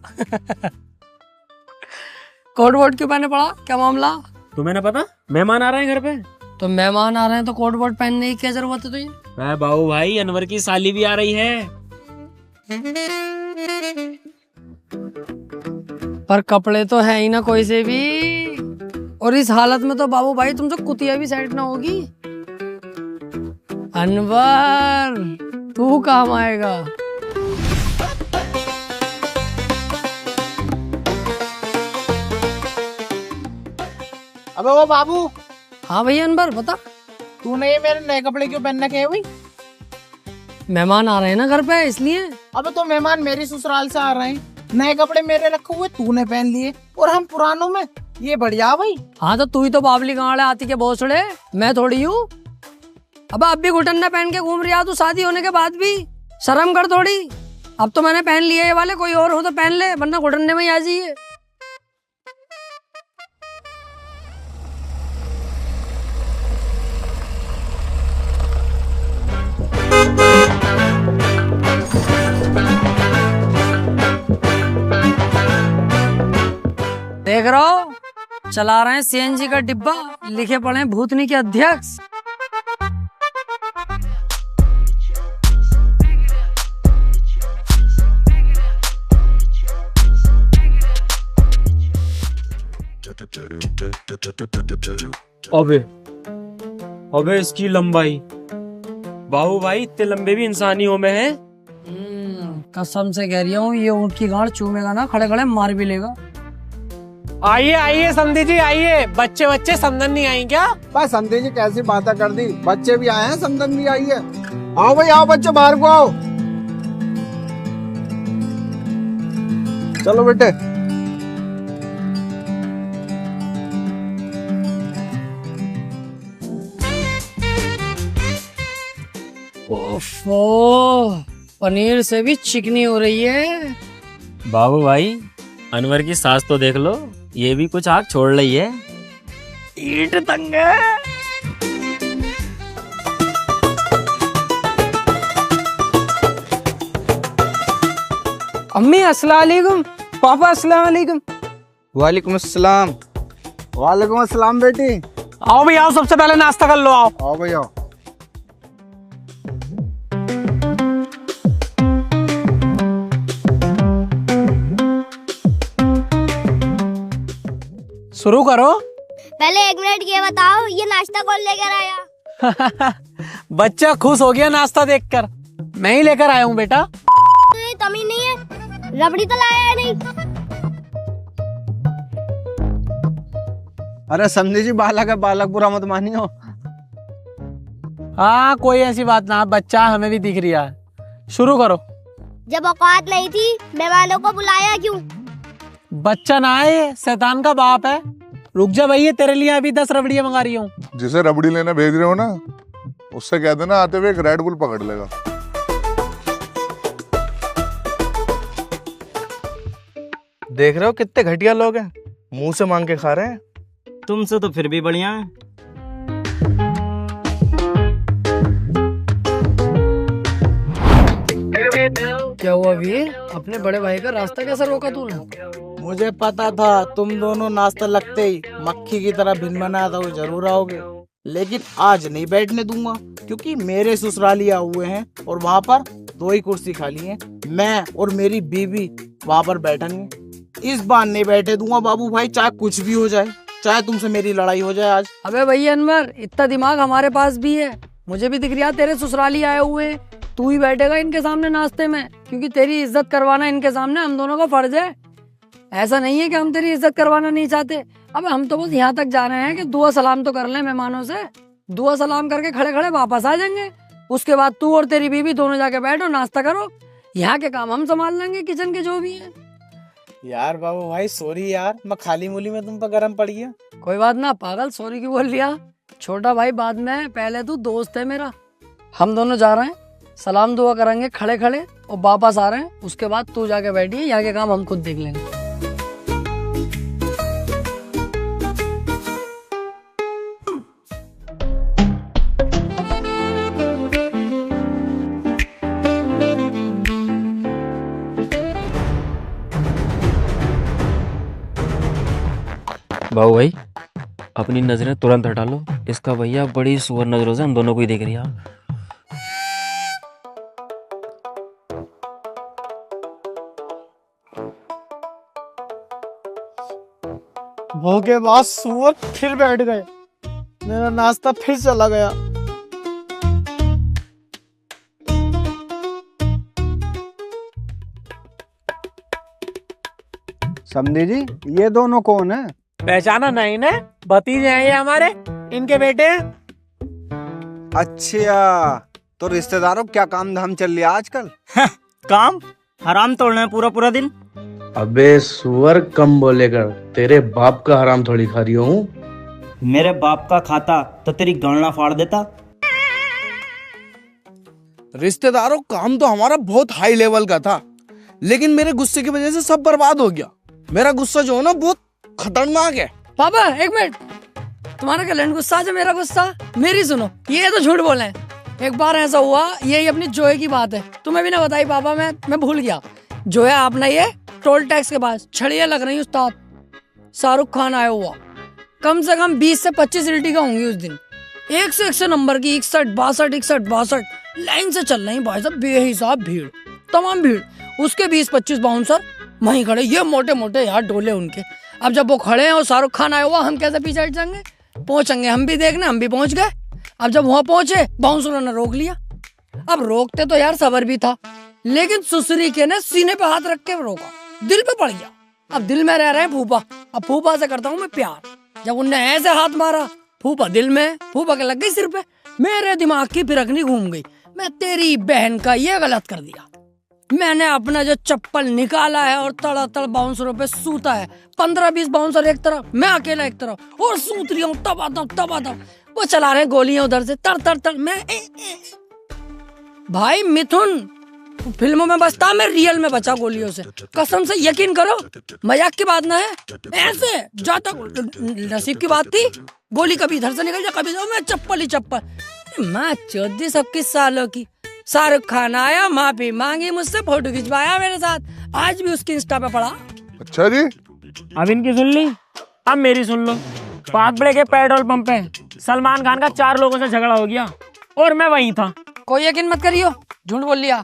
Speaker 8: कोट वोट क्यों पहने पड़ा, क्या मामला?
Speaker 7: तुम्हें ना पता मेहमान आ रहे हैं घर पे?
Speaker 8: तो मेहमान आ रहे हैं तो कोट वोट पहनने की क्या जरूरत है तुझे?
Speaker 7: मैं बाबू भाई, अनवर की साली भी आ रही है।
Speaker 8: पर कपड़े तो है ही ना कोई से भी, और इस हालत में तो बाबू भाई तुमसे कुतिया भी सेट ना होगी। अनवर तू काम आएगा।
Speaker 10: अबे वो बाबू,
Speaker 8: हाँ भैया अनवर बता।
Speaker 10: तूने ये मेरे नए कपड़े क्यों पहन रखे हैं भाई?
Speaker 8: मेहमान आ रहे हैं ना घर पे, इसलिए।
Speaker 10: अबे तो मेहमान मेरी ससुराल से आ रहे हैं, नए कपड़े मेरे रखे हुए तूने पहन लिए और हम पुरानों में, ये बढ़िया भाई।
Speaker 8: हाँ तो तू ही तो बाबली गाँव आती के भोसड़े, मैं थोड़ी हूँ। अब भी घुटन्ना पहन के घूम रही तू शादी होने के बाद भी, शर्म कर थोड़ी। अब तो मैंने पहन लिए ये वाले, कोई और हो तो पहन ले, वरना घुटन्ने में ही आ जाइए। देख रहा हो, चला रहे हैं सीएनजी का डिब्बा, लिखे पड़े हैं भूतनी के अध्यक्ष।
Speaker 7: अबे इसकी लंबाई, बाबू भाई इतने लंबे भी इंसानियों में है।
Speaker 8: कसम से कह रही हूँ, ये ऊँट की गांड चूमेगा ना, खड़े खड़े मार भी लेगा।
Speaker 2: आइए आइए समधी जी आइए, बच्चे बच्चे समधन नहीं आई क्या?
Speaker 10: बस समधी जी कैसी बातें कर दी, बच्चे भी आए हैं, समधन भी आई है। आओ भाई आओ बच्चे, बाहर को आओ। चलो बेटे।
Speaker 8: ओफो, पनीर से भी चिकनी हो रही है।
Speaker 7: बाबू भाई अनवर की सास तो देख लो, ये भी कुछ आग छोड़ रही है।
Speaker 8: ईट तंग है।
Speaker 6: अम्मी अस्सलाम वालेकुम, पापा अस्सलाम वालेकुम।
Speaker 10: वालेकुम अस्सलाम। वालेकुम अस्सलाम बेटी।
Speaker 2: आओ भाई आओ, सबसे पहले नाश्ता कर लो, आओ।
Speaker 10: आओ भाई आओ।
Speaker 2: शुरू करो।
Speaker 11: पहले 1 मिनट ये बताओ, ये नाश्ता कौन लेकर आया?
Speaker 2: बच्चा खुश हो गया नाश्ता देखकर, मैं ही लेकर आया हूँ बेटा।
Speaker 11: तुझे तमीज नहीं है, रबड़ी तो लाया है नहीं।
Speaker 10: अरे समझी जी, बालक है बालक, बुरा मत मानियो।
Speaker 2: हाँ कोई ऐसी बात ना, बच्चा हमें भी दिख रहा है। शुरू करो।
Speaker 11: जब औकात नहीं थी, मेहमानों को बुलाया क्यों?
Speaker 2: बच्चा ना आए, शैतान का बाप है। रुक जा भैया, तेरे लिए अभी 10 रबड़ियाँ मंगा रही हूँ।
Speaker 12: जिसे रबड़ी लेने भेज रहे हो ना, उससे कह देना आते हुए एक रेड बुल पकड़ लेगा।
Speaker 4: देख रहे हो कितने घटिया लोग हैं, मुंह से मांग के खा रहे हैं।
Speaker 5: तुमसे तो फिर भी बढ़िया है।
Speaker 8: क्या हुआ भी, अपने बड़े भाई का रास्ता कैसे रोका तूने?
Speaker 10: मुझे पता था तुम दोनों नाश्ता लगते ही मक्खी की तरह भिनभिना था वो जरूर आओगे, लेकिन आज नहीं बैठने दूंगा, क्योंकि मेरे ससुराली आए हुए हैं और वहाँ पर 2 ही कुर्सी खाली है। मैं और मेरी बीवी वहाँ पर बैठेंगे, इस बार नहीं बैठे दूंगा बाबू भाई, चाहे कुछ भी हो जाए, चाहे तुमसे मेरी लड़ाई हो जाए आज।
Speaker 8: अबे भैया अनवर, इतना दिमाग हमारे पास भी है, मुझे भी दिख रहा तेरे ससुराली आए हुए हैं, तू ही बैठेगा इनके सामने नाश्ते में, क्योंकि तेरी इज्जत करवाना इनके सामने हम दोनों का फर्ज है। ऐसा नहीं है कि हम तेरी इज्जत करवाना नहीं चाहते। अब हम तो बस यहाँ तक जा रहे हैं कि दुआ सलाम तो कर लें मेहमानों से, दुआ सलाम करके खड़े खड़े वापस आ जाएंगे। उसके बाद तू और तेरी बीवी दोनों जाके बैठो, नाश्ता करो, यहाँ के काम हम संभाल लेंगे, किचन के जो भी है।
Speaker 10: यार बाबू भाई सॉरी यार, मैं खाली मूली में तुम पर गर्म पड़ गया।
Speaker 8: कोई बात ना पागल, सॉरी क्यों बोल लिया? छोटा भाई बाद में, पहले तू दोस्त है मेरा। हम दोनों जा रहे हैं, सलाम दुआ करेंगे खड़े खड़े और वापस आ रहे हैं। उसके बाद तू जाके बैठिए, यहाँ के काम हम खुद देख लेंगे।
Speaker 7: बाबू भाई अपनी नजरें तुरंत हटा लो, इसका भैया बड़ी सुअर नजरों से हम दोनों को ही देख रही है।
Speaker 10: भोगे बाद सुअर फिर बैठ गए, मेरा नाश्ता फिर चला गया।
Speaker 6: समझी जी, ये दोनों कौन है?
Speaker 2: पहचाना नहीं ने? भतीजे हैं ये हमारे, इनके बेटे हैं।
Speaker 6: अच्छा, तो रिश्तेदारों क्या काम धाम चल रहा आजकल?
Speaker 5: काम हराम तोड़ना है पूरा पूरा दिन।
Speaker 1: अबे सुअर कम बोलेगा, तेरे बाप का हराम थोड़ी खा रही हूँ।
Speaker 5: मेरे बाप का खाता तो तेरी गणना फाड़ देता।
Speaker 4: रिश्तेदारों, काम तो हमारा बहुत हाई लेवल का था, लेकिन मेरे गुस्से की वजह से सब बर्बाद हो गया। मेरा गुस्सा जो है ना बहुत खतरनाक है।
Speaker 8: पापा एक मिनट, तुम्हारा कैलेंडर गुस्सा है, मेरा गुस्सा। मेरी सुनो, ये तो झूठ बोले हैं। एक बार ऐसा हुआ, यही अपनी जोए की बात है, तुम्हें भी ना बताई पापा, मैं भूल गया। जोया अपना ये टोल टैक्स के पास छड़ियाँ लग रही उस्ताद, शाहरुख खान आया हुआ, कम से कम 20 से 25 सीटी का होंगी उस दिन। 100 नंबर की 61 लाइन से चल रही भाई साहब, बेहिसाब भीड़, तमाम भीड़। उसके 20-25 बाउंसर वहीं खड़े, ये मोटे मोटे यार डोले उनके। अब जब वो खड़े हैं और शाहरुख खान आया हुआ, हम कैसे पीछे हट जाएंगे? पहुंचेंगे हम भी देखने, हम भी पहुंच गए। अब जब वहां पहुंचे, बाउंसरों ने रोक लिया। अब रोकते तो यार सबर भी था, लेकिन सुसरी के ने सीने पे हाथ रख के रोका, दिल पे पड़ गया। अब दिल में रह रहे हैं फूफा, अब फूफा से करता हूँ मैं प्यार। जब उनने ऐसे हाथ मारा, फूफा दिल में, फूफा के लग गई सिर पे। मेरे दिमाग की फिरकनी घूम गई, मैं तेरी बहन का ये गलत कर दिया। मैंने अपना जो चप्पल निकाला है और तड़ातड़ बाउंसरों पे सूता है। 15-20 बाउंसर एक तरफ, मैं अकेला एक तरफ, और सूत रही हूँ तब। वो चला रहे गोलियां उधर से, तर मैं भाई मिथुन फिल्मों में बचता, मैं रियल में बचा गोलियों से। कसम से यकीन करो, मजाक की बात ना है। ऐसे जाता नसीब की बात थी, गोली कभी इधर से निकल जाए, कभी मैं चप्पल ही चप्पल। मैं 14-21 सालों की, शाहरुख खान आया, माफी मांगी मुझसे, फोटो खिंचवाया मेरे साथ, आज भी उसकी इंस्टा पे पड़ा।
Speaker 12: अच्छा जी,
Speaker 7: अब इनकी सुन ली, अब मेरी सुन लो। पागबड़े के पेट्रोल पंप पे सलमान खान का 4 लोगों से झगड़ा हो गया और मैं वहीं था।
Speaker 8: कोई यकीन मत करियो, झूठ बोल लिया।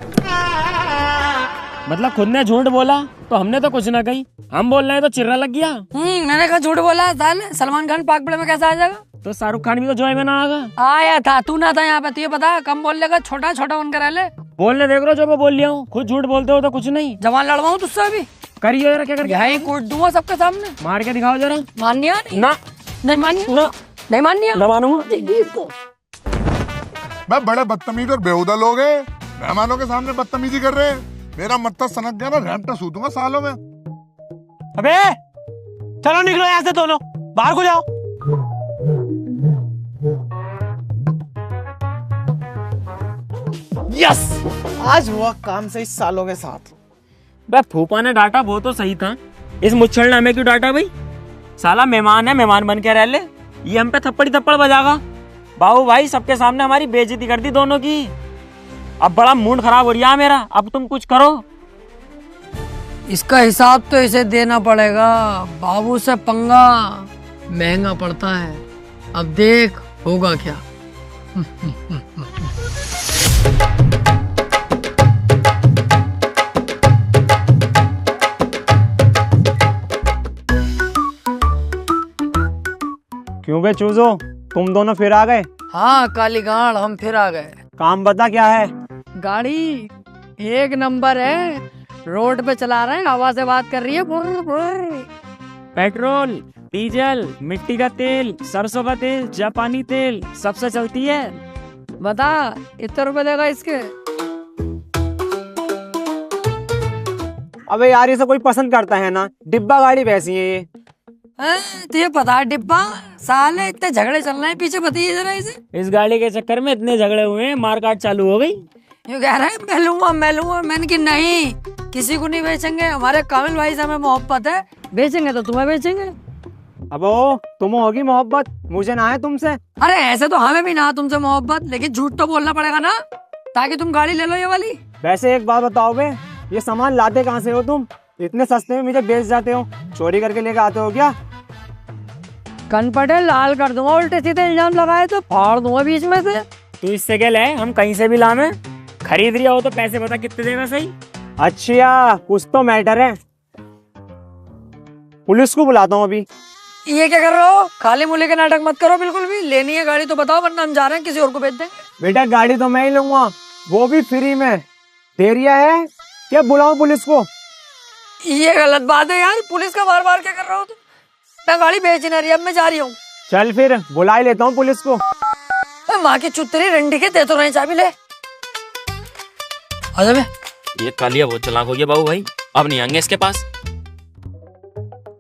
Speaker 7: मतलब खुद ने झूठ बोला तो हमने तो कुछ ना कही, हम बोल रहे हैं तो चिर्रा लग गया।
Speaker 8: मैंने कहा झूठ बोला, सलमान खान पागबड़े में कैसे आ जाएगा?
Speaker 7: तो शाहरुख खान भी तो जोए में ना
Speaker 8: आया था, तू ना था यहाँ पे, तुझे पता है, कम बोल लेगा, छोटा उनका रह ले।
Speaker 7: बोलने देख रहे हो, जो मैं बोल लिया हूँ, खुद झूठ बोलते हो तो कुछ नहीं।
Speaker 8: जवान लड़वाऊँ तुझसे अभी?
Speaker 7: करिए जरा, क्या करके
Speaker 8: यही कूट दूंगा सबके सामने,
Speaker 7: मार के दिखाओ जरा।
Speaker 8: मानिया
Speaker 7: ना,
Speaker 8: नहीं मानिया, नहीं मानिया,
Speaker 7: ना मानूंगा।
Speaker 12: मैं बड़े बदतमीज और बेहुदा लोग हैं, मेहमानों के सामने बदतमीजी कर रहे हैं। मेरा मत्ता सनक गया ना, रैंपटा सूतूंगा सालों में।
Speaker 2: अबे चलो निकलो यहाँ से दोनों, बाहर को जाओ।
Speaker 10: यस, आज हुआ काम से इस सालों के साथ।
Speaker 7: बे फूफा ने डांटा वो तो सही था, इस मुच्छल ने हमें क्यों डांटा भाई? साला मेहमान है, मेहमान बन के रह ले, ये हम पे थप्पड़ बजागा। बाबू भाई सबके सामने हमारी बेइज्जती कर दी दोनों की। अब बड़ा मूड खराब हो रहा है मेरा, अब तुम कुछ करो।
Speaker 8: इसका हिसाब तो इसे देना पड़ेगा, बाबू से पंगा महंगा पड़ता है। अब देख होगा क्या।
Speaker 7: क्यों बे चूजो, तुम दोनों फिर आ गए?
Speaker 8: हाँ काली गाड़, हम फिर आ गए।
Speaker 7: काम बता क्या है?
Speaker 8: गाड़ी एक नंबर है, रोड पे चला रहे हैं, हवा से बात कर रही है।
Speaker 7: पेट्रोल, डीजल, मिट्टी का तेल, सरसों का तेल, जापानी तेल, सबसे चलती है।
Speaker 8: बता इतने रुपए देगा इसके?
Speaker 7: अबे यार इसे कोई पसंद करता है ना, डिब्बा गाड़ी वैसी है ये।
Speaker 8: तुझे पता है डिब्बा? साले इतने झगड़े चल रहे हैं, पीछे बताइए जरा इसे।
Speaker 7: इस गाड़ी के चक्कर में इतने झगड़े हुए हैं, मारकाट चालू हो गई।
Speaker 8: ये कह रहा है मैं लूंगा। मैंने कि नहीं, किसी को नहीं बेचेंगे, हमारे कामिल भाई से हमें मोहब्बत है, बेचेंगे तो तुम्हें बेचेंगे।
Speaker 7: अब तुम होगी मोहब्बत, मुझे ना है तुमसे।
Speaker 8: अरे ऐसे तो हमें भी ना तुमसे मोहब्बत, लेकिन झूठ तो बोलना पड़ेगा ना, ताकि तुम गाड़ी ले लो ये वाली।
Speaker 7: वैसे एक बात बताओ बे, ये सामान लाते कहाँ से हो तुम? इतने सस्ते में मुझे बेच जाते हो, चोरी करके लेके आते हो क्या?
Speaker 8: कन पटे लाल कर दूंगा, उल्टे सीधे इल्जाम लगाए तो फाड़ दूंगा बीच में से।
Speaker 7: तू इससे क्या ले, हम कहीं से भी लामे। खरीद रिया हो तो पैसे बता कितने देगा सही।
Speaker 13: अच्छा कुछ तो मैटर है, पुलिस को बुलाता हूँ अभी।
Speaker 8: ये क्या कर रहे हो? खाली मुले के नाटक मत करो बिल्कुल भी। लेनी है गाड़ी तो बताओ, वरना हम जा रहे हैं, किसी और को भेज दें।
Speaker 13: बेटा गाड़ी तो मैं ही लूंगा, वो भी फ्री में। देरिया है क्या, बुलाऊं पुलिस को?
Speaker 8: ये गलत बात है यार, पुलिस का बार बार क्या कर रहा हो तुम? मैं गाड़ी भेज नहीं रही, अब मैं जा रही हूँ।
Speaker 13: चल फिर बुला ही लेता हूँ पुलिस को।
Speaker 8: माँ की चुतरी रंडी के दे तो रहे, चाबी ले। आजा बे।
Speaker 14: ये कालिया बहुत चालाक हो गया बाबू भाई, अब नहीं आएंगे इसके पास।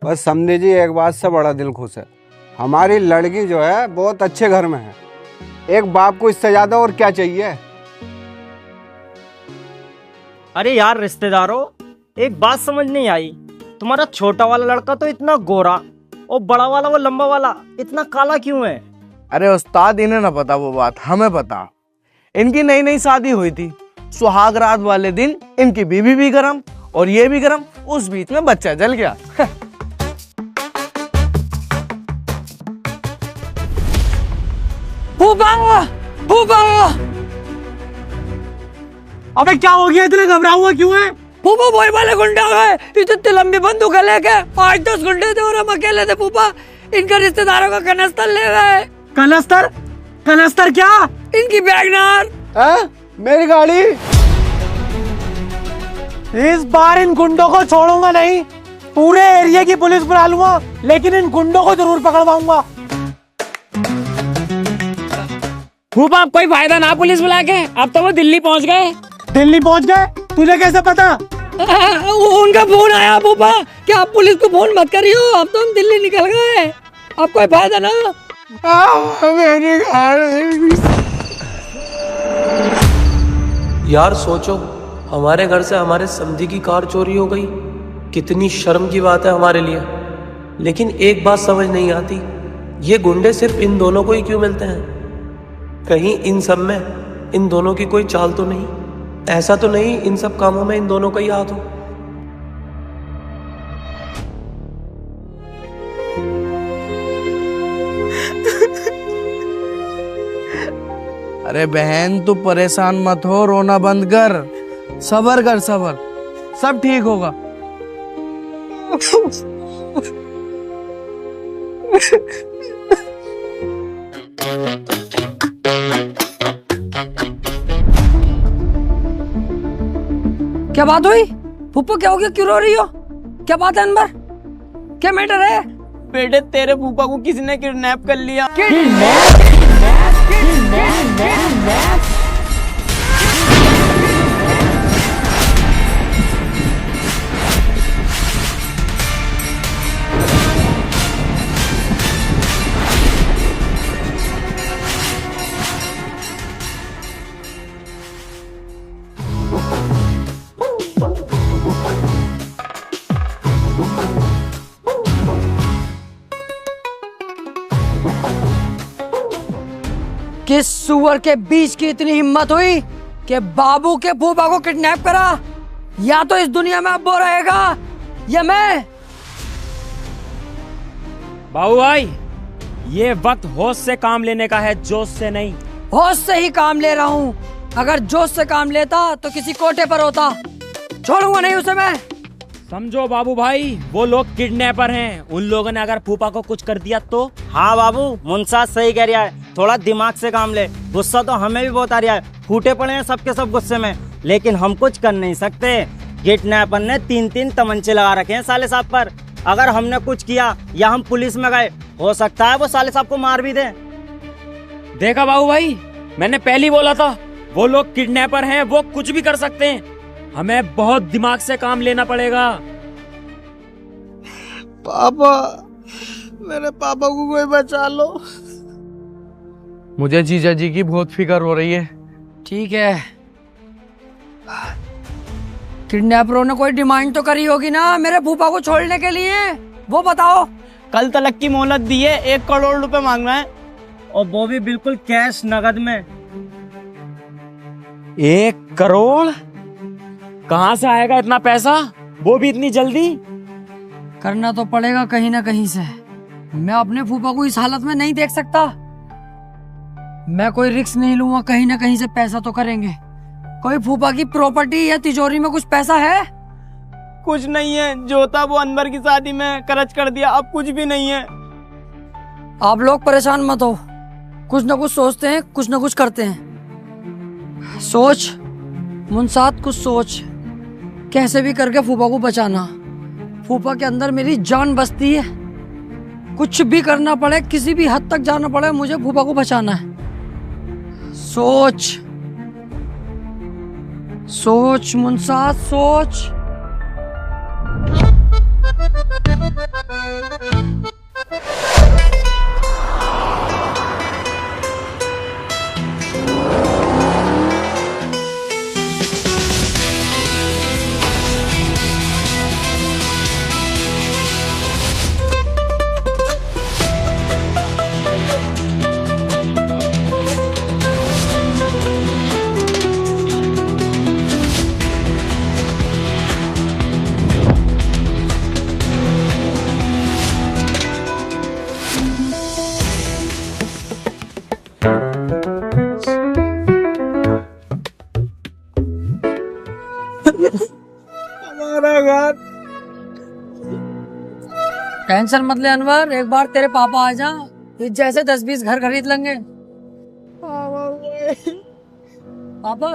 Speaker 15: बस समझे जी, एक बात से बड़ा दिल खुश है, हमारी लड़की जो है बहुत अच्छे घर में है। एक बाप को इससे ज्यादा और क्या चाहिए।
Speaker 5: अरे यार रिश्तेदारों, एक बात समझ नहीं आई, तुम्हारा छोटा वाला लड़का तो इतना गोरा और बड़ा वाला वो लंबा वाला इतना काला क्यों है?
Speaker 4: अरे उस्ताद, इन्हें ना पता वो बात, हमें पता। इनकी नई नई शादी हुई थी, सुहाग रात वाले दिन इनकी बीवी भी गरम और ये भी गरम, उस बीच में बच्चा जल गया।
Speaker 8: फूफा, फूफा।
Speaker 2: अबे क्या हो गया, इतने घबरा हुआ क्यों है?
Speaker 8: फूफा वही वाले गुंडे आ गए, इतनी लंबी बंदूक लेके। 8-10 गुंडे थे और हम अकेले थे फूफा। इनका रिश्तेदारों का कनस्तर ले गए।
Speaker 2: कनस्तर? कनस्तर क्या?
Speaker 8: इनकी बैगनार।
Speaker 15: मेरी गाड़ी।
Speaker 2: इस बार इन गुंडों को छोड़ूंगा नहीं, पूरे एरिया की पुलिस बुला लूंगा, लेकिन इन गुंडों को जरूर पकड़वाऊंगा।
Speaker 7: फूफा अब कोई फायदा ना पुलिस बुला के, अब तो वो दिल्ली पहुंच गए।
Speaker 2: दिल्ली पहुंच गए? तुझे कैसे पता?
Speaker 8: उनका फोन आया फूफा कि आप पुलिस को फोन मत करियो, अब तो हम दिल्ली निकल गए, अब कोई फायदा ना।
Speaker 16: यार सोचो, हमारे घर से हमारे समधी की कार चोरी हो गई, कितनी शर्म की बात है हमारे लिए। लेकिन एक बात समझ नहीं आती, ये गुंडे सिर्फ इन दोनों को ही क्यों मिलते हैं? कहीं इन सब में इन दोनों की कोई चाल तो नहीं? ऐसा तो नहीं इन सब कामों में इन दोनों का ही हाथ हो?
Speaker 4: अरे बहन तू परेशान मत हो, रोना बंद कर, सबर कर, सबर, सब ठीक होगा।
Speaker 8: क्या बात हुई फूफा, क्या हो गया, क्यों रो रही हो? क्या बात है अनवर, क्या मैटर है?
Speaker 3: बेटे तेरे फूफा को किसी ने किडनैप कर लिया।
Speaker 8: किस सुअर के बीच की इतनी हिम्मत हुई कि बाबू के फूफा को किडनैप करा? या तो इस दुनिया में अब वो रहेगा या मैं।
Speaker 7: बाबू भाई, ये वक्त होश से काम लेने का है, जोश से नहीं।
Speaker 8: होश से ही काम ले रहा हूँ, अगर जोश से काम लेता तो किसी कोटे पर होता, छोड़ूंगा नहीं उसे मैं।
Speaker 7: समझो बाबू भाई, वो लोग किडनैपर हैं, उन लोगों ने अगर फूफा को कुछ कर दिया तो।
Speaker 5: हाँ बाबू, मुंसाद सही कह रहा है, थोड़ा दिमाग से काम ले। गुस्सा तो हमें भी बहुत आ रहा है, फूटे पड़े हैं सबके सब गुस्से में, लेकिन हम कुछ कर नहीं सकते। किडनैपर ने 3-3 तमंचे लगा रखे हैं साले साहब पर। अगर हमने कुछ किया या हम पुलिस में गए, हो सकता है वो साले साहब को मार भी दे।
Speaker 7: देखा बाबू भाई, मैंने पहले ही बोला था, वो लोग किडनैपर हैं, वो कुछ भी कर सकते हैं। हमें बहुत दिमाग से काम लेना पड़ेगा।
Speaker 4: पापा, मेरे पापा को कोई बचा लो। मुझे जीजा जी की बहुत फिक्र हो रही है।
Speaker 8: ठीक है, किडनैपरों ने कोई डिमांड तो करी होगी ना मेरे फूफा को छोड़ने के लिए, वो बताओ।
Speaker 3: कल तलक की मोहलत दी है, 1 करोड़ रुपए मांगना है,
Speaker 5: और वो भी बिल्कुल कैश नगद में।
Speaker 7: 1 करोड़? कहाँ से आएगा इतना पैसा, वो भी इतनी जल्दी?
Speaker 8: करना तो पड़ेगा कहीं ना कहीं से। मैं अपने फूफा को इस हालत में नहीं देख सकता। मैं कोई रिस्क नहीं लूंगा, कहीं ना कहीं से पैसा तो करेंगे। कोई फूफा की प्रॉपर्टी या तिजोरी में कुछ पैसा है?
Speaker 5: कुछ नहीं है, जो था वो अनवर की शादी में खर्च कर दिया, अब कुछ भी नहीं है।
Speaker 8: आप लोग परेशान मत हो, कुछ ना कुछ सोचते हैं, कुछ ना कुछ करते हैं। सोच मुनसात, कुछ सोच, कैसे भी करके फूफा को बचाना। फूफा के अंदर मेरी जान बसती है, कुछ भी करना पड़े, किसी भी हद तक जाना पड़े, मुझे फूफा को बचाना है। सोच सोच मुनसात, सोच।
Speaker 5: हमारा घर।
Speaker 8: टेंशन मत ले अनवर, एक बार तेरे पापा आ जा, इस जैसे 10-20 घर खरीद लेंगे। पापा,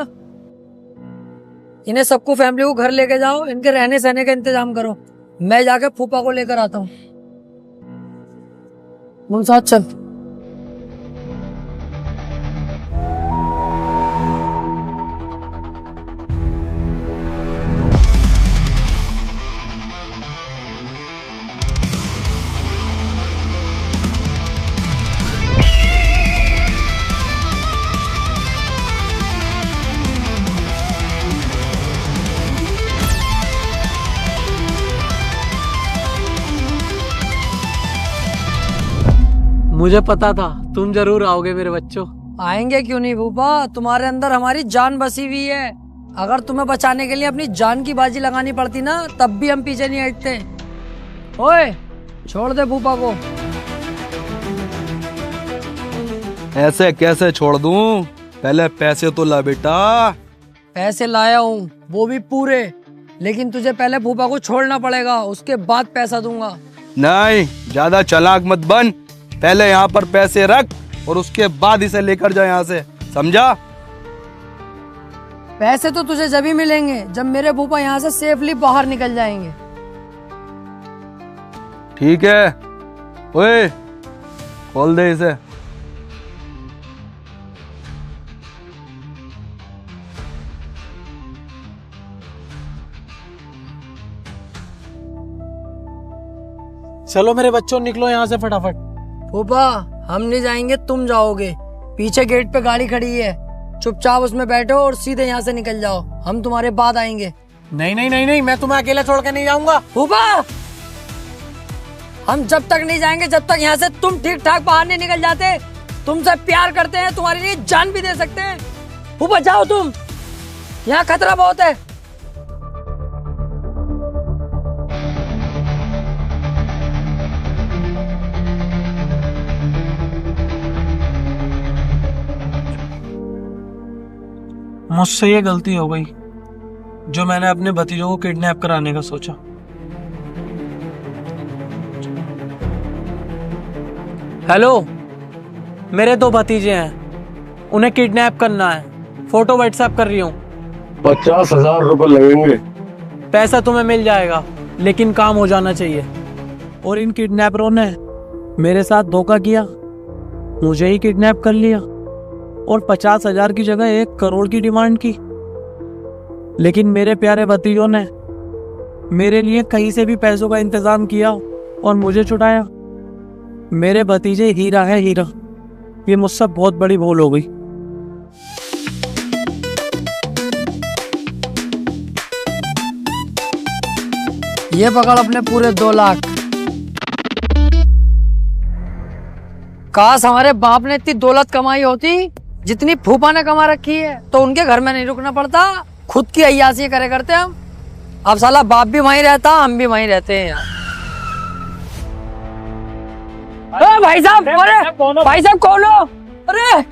Speaker 8: इन्हें सबको, फैमिली को घर लेके जाओ, इनके रहने सहने का इंतजाम करो, मैं जाके फूफा को लेकर आता हूँ। मुनसात चल।
Speaker 16: मुझे पता था तुम जरूर आओगे मेरे बच्चों।
Speaker 8: आएंगे क्यों नहीं फूफा, तुम्हारे अंदर हमारी जान बसी हुई है। अगर तुम्हें बचाने के लिए अपनी जान की बाजी लगानी पड़ती ना, तब भी हम पीछे नहीं हटते। ओए, छोड़ दे फूफा को।
Speaker 17: ऐसे कैसे छोड़ दूं? पहले पैसे तो ला बेटा।
Speaker 8: पैसे लाया हूँ, वो भी पूरे, लेकिन तुझे पहले फूफा को छोड़ना पड़ेगा, उसके बाद पैसा दूंगा।
Speaker 17: नहीं, ज्यादा चालाक मत बन। पहले यहाँ पर पैसे रख और उसके बाद इसे लेकर जा यहाँ से, समझा?
Speaker 8: पैसे तो तुझे जब ही मिलेंगे जब मेरे फूफा यहाँ से सेफली बाहर निकल जाएंगे।
Speaker 17: ठीक है, ओए खोल दे इसे।
Speaker 16: चलो मेरे बच्चों, निकलो यहाँ से फटाफट।
Speaker 8: फूफा, हम नहीं जाएंगे, तुम जाओगे। पीछे गेट पे गाड़ी खड़ी है, चुपचाप उसमें बैठो और सीधे यहाँ से निकल जाओ, हम तुम्हारे बाद आएंगे।
Speaker 16: नहीं नहीं नहीं नहीं, मैं तुम्हें अकेला छोड़ के नहीं जाऊंगा।
Speaker 8: फूफा, हम जब तक नहीं जाएंगे जब तक यहाँ से तुम ठीक ठाक बाहर नहीं निकल जाते। तुमसे प्यार करते हैं, तुम्हारे लिए जान भी दे सकते हैं। फूफा जाओ तुम, यहाँ खतरा बहुत है।
Speaker 16: मुझसे ये गलती हो गई जो मैंने अपने भतीजों को किडनैप कराने का सोचा। हेलो, मेरे 2 भतीजे हैं, उन्हें किडनैप करना है। फोटो व्हाट्सएप कर रही हूँ।
Speaker 18: 50,000 रुपए लगेंगे।
Speaker 16: पैसा तुम्हें मिल जाएगा, लेकिन काम हो जाना चाहिए। और इन किडनैपरों ने मेरे साथ धोखा किया, मुझे ही किडनैप कर लिया और 50,000 की जगह 1 करोड़ की डिमांड की। लेकिन मेरे प्यारे भतीजों ने मेरे लिए कहीं से भी पैसों का इंतजाम किया और मुझे छुड़ाया। मेरे भतीजे हीरा है, हीरा। ये मुझसे बहुत बड़ी भूल हो गई।
Speaker 8: ये पकड़ अपने पूरे 2 लाख। काश हमारे बाप ने इतनी दौलत कमाई होती जितनी फूफा ने कमा रखी है, तो उनके घर में नहीं रुकना पड़ता, खुद की अय्यासी करे करते हम। अब साला बाप भी वहीं रहता, हम भी वहीं रहते हैं यार। भाई साहब, अरे भाई साहब कौन हो? अरे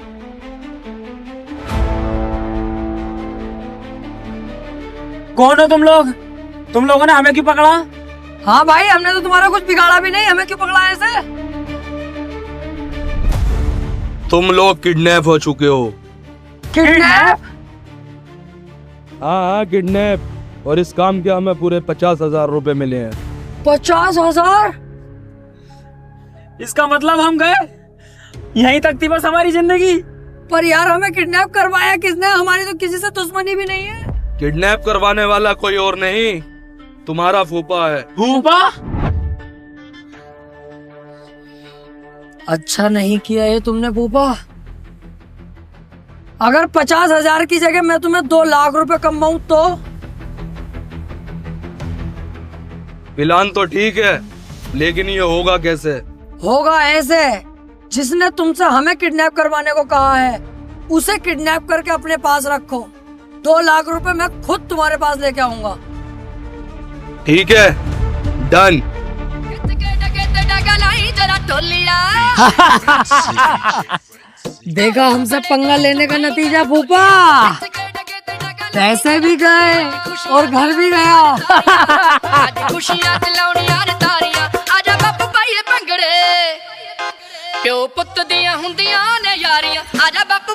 Speaker 7: कौन हो तुम लोग? तुम लोगों ने हमें क्यों पकड़ा?
Speaker 8: हाँ भाई, हमने तो तुम्हारा कुछ बिगाड़ा भी नहीं, हमें क्यों पकड़ा ऐसे?
Speaker 17: तुम लोग किडनैप हो चुके हो।
Speaker 8: किडनैप?
Speaker 17: हाँ किडनैप, और इस काम के हमें पूरे 50,000 रुपए मिले हैं।
Speaker 8: 50,000?
Speaker 7: इसका मतलब हम गए, यहीं तक थी बस हमारी जिंदगी।
Speaker 8: पर यार हमें किडनैप करवाया किसने? हमारी तो किसी से दुश्मनी भी नहीं है।
Speaker 17: किडनैप करवाने वाला कोई और नहीं, तुम्हारा फूफा है।
Speaker 7: फूफा?
Speaker 8: अच्छा नहीं किया ये तुमने फूफा। अगर 50,000 की जगह मैं तुम्हें 2 लाख रुपए कमाऊं तो?
Speaker 17: प्लान तो ठीक है, लेकिन ये होगा कैसे?
Speaker 8: होगा ऐसे, जिसने तुमसे हमें किडनैप करवाने को कहा है उसे किडनैप करके अपने पास रखो। 2 लाख रुपए मैं खुद तुम्हारे पास लेके आऊंगा।
Speaker 17: ठीक है, डन।
Speaker 8: देखा हमसे पंगा लेने का नतीजा फूफा, पैसे भी गए और घर भी गया।
Speaker 19: खुशियां चलाउणियां रे तारियां, आजा बापू पाई भंगड़े, प्यो पुੱਤ ਦੀਆਂ ਹੁੰਦੀਆਂ ਨੇ ਯਾਰੀਆਂ, आजा बापू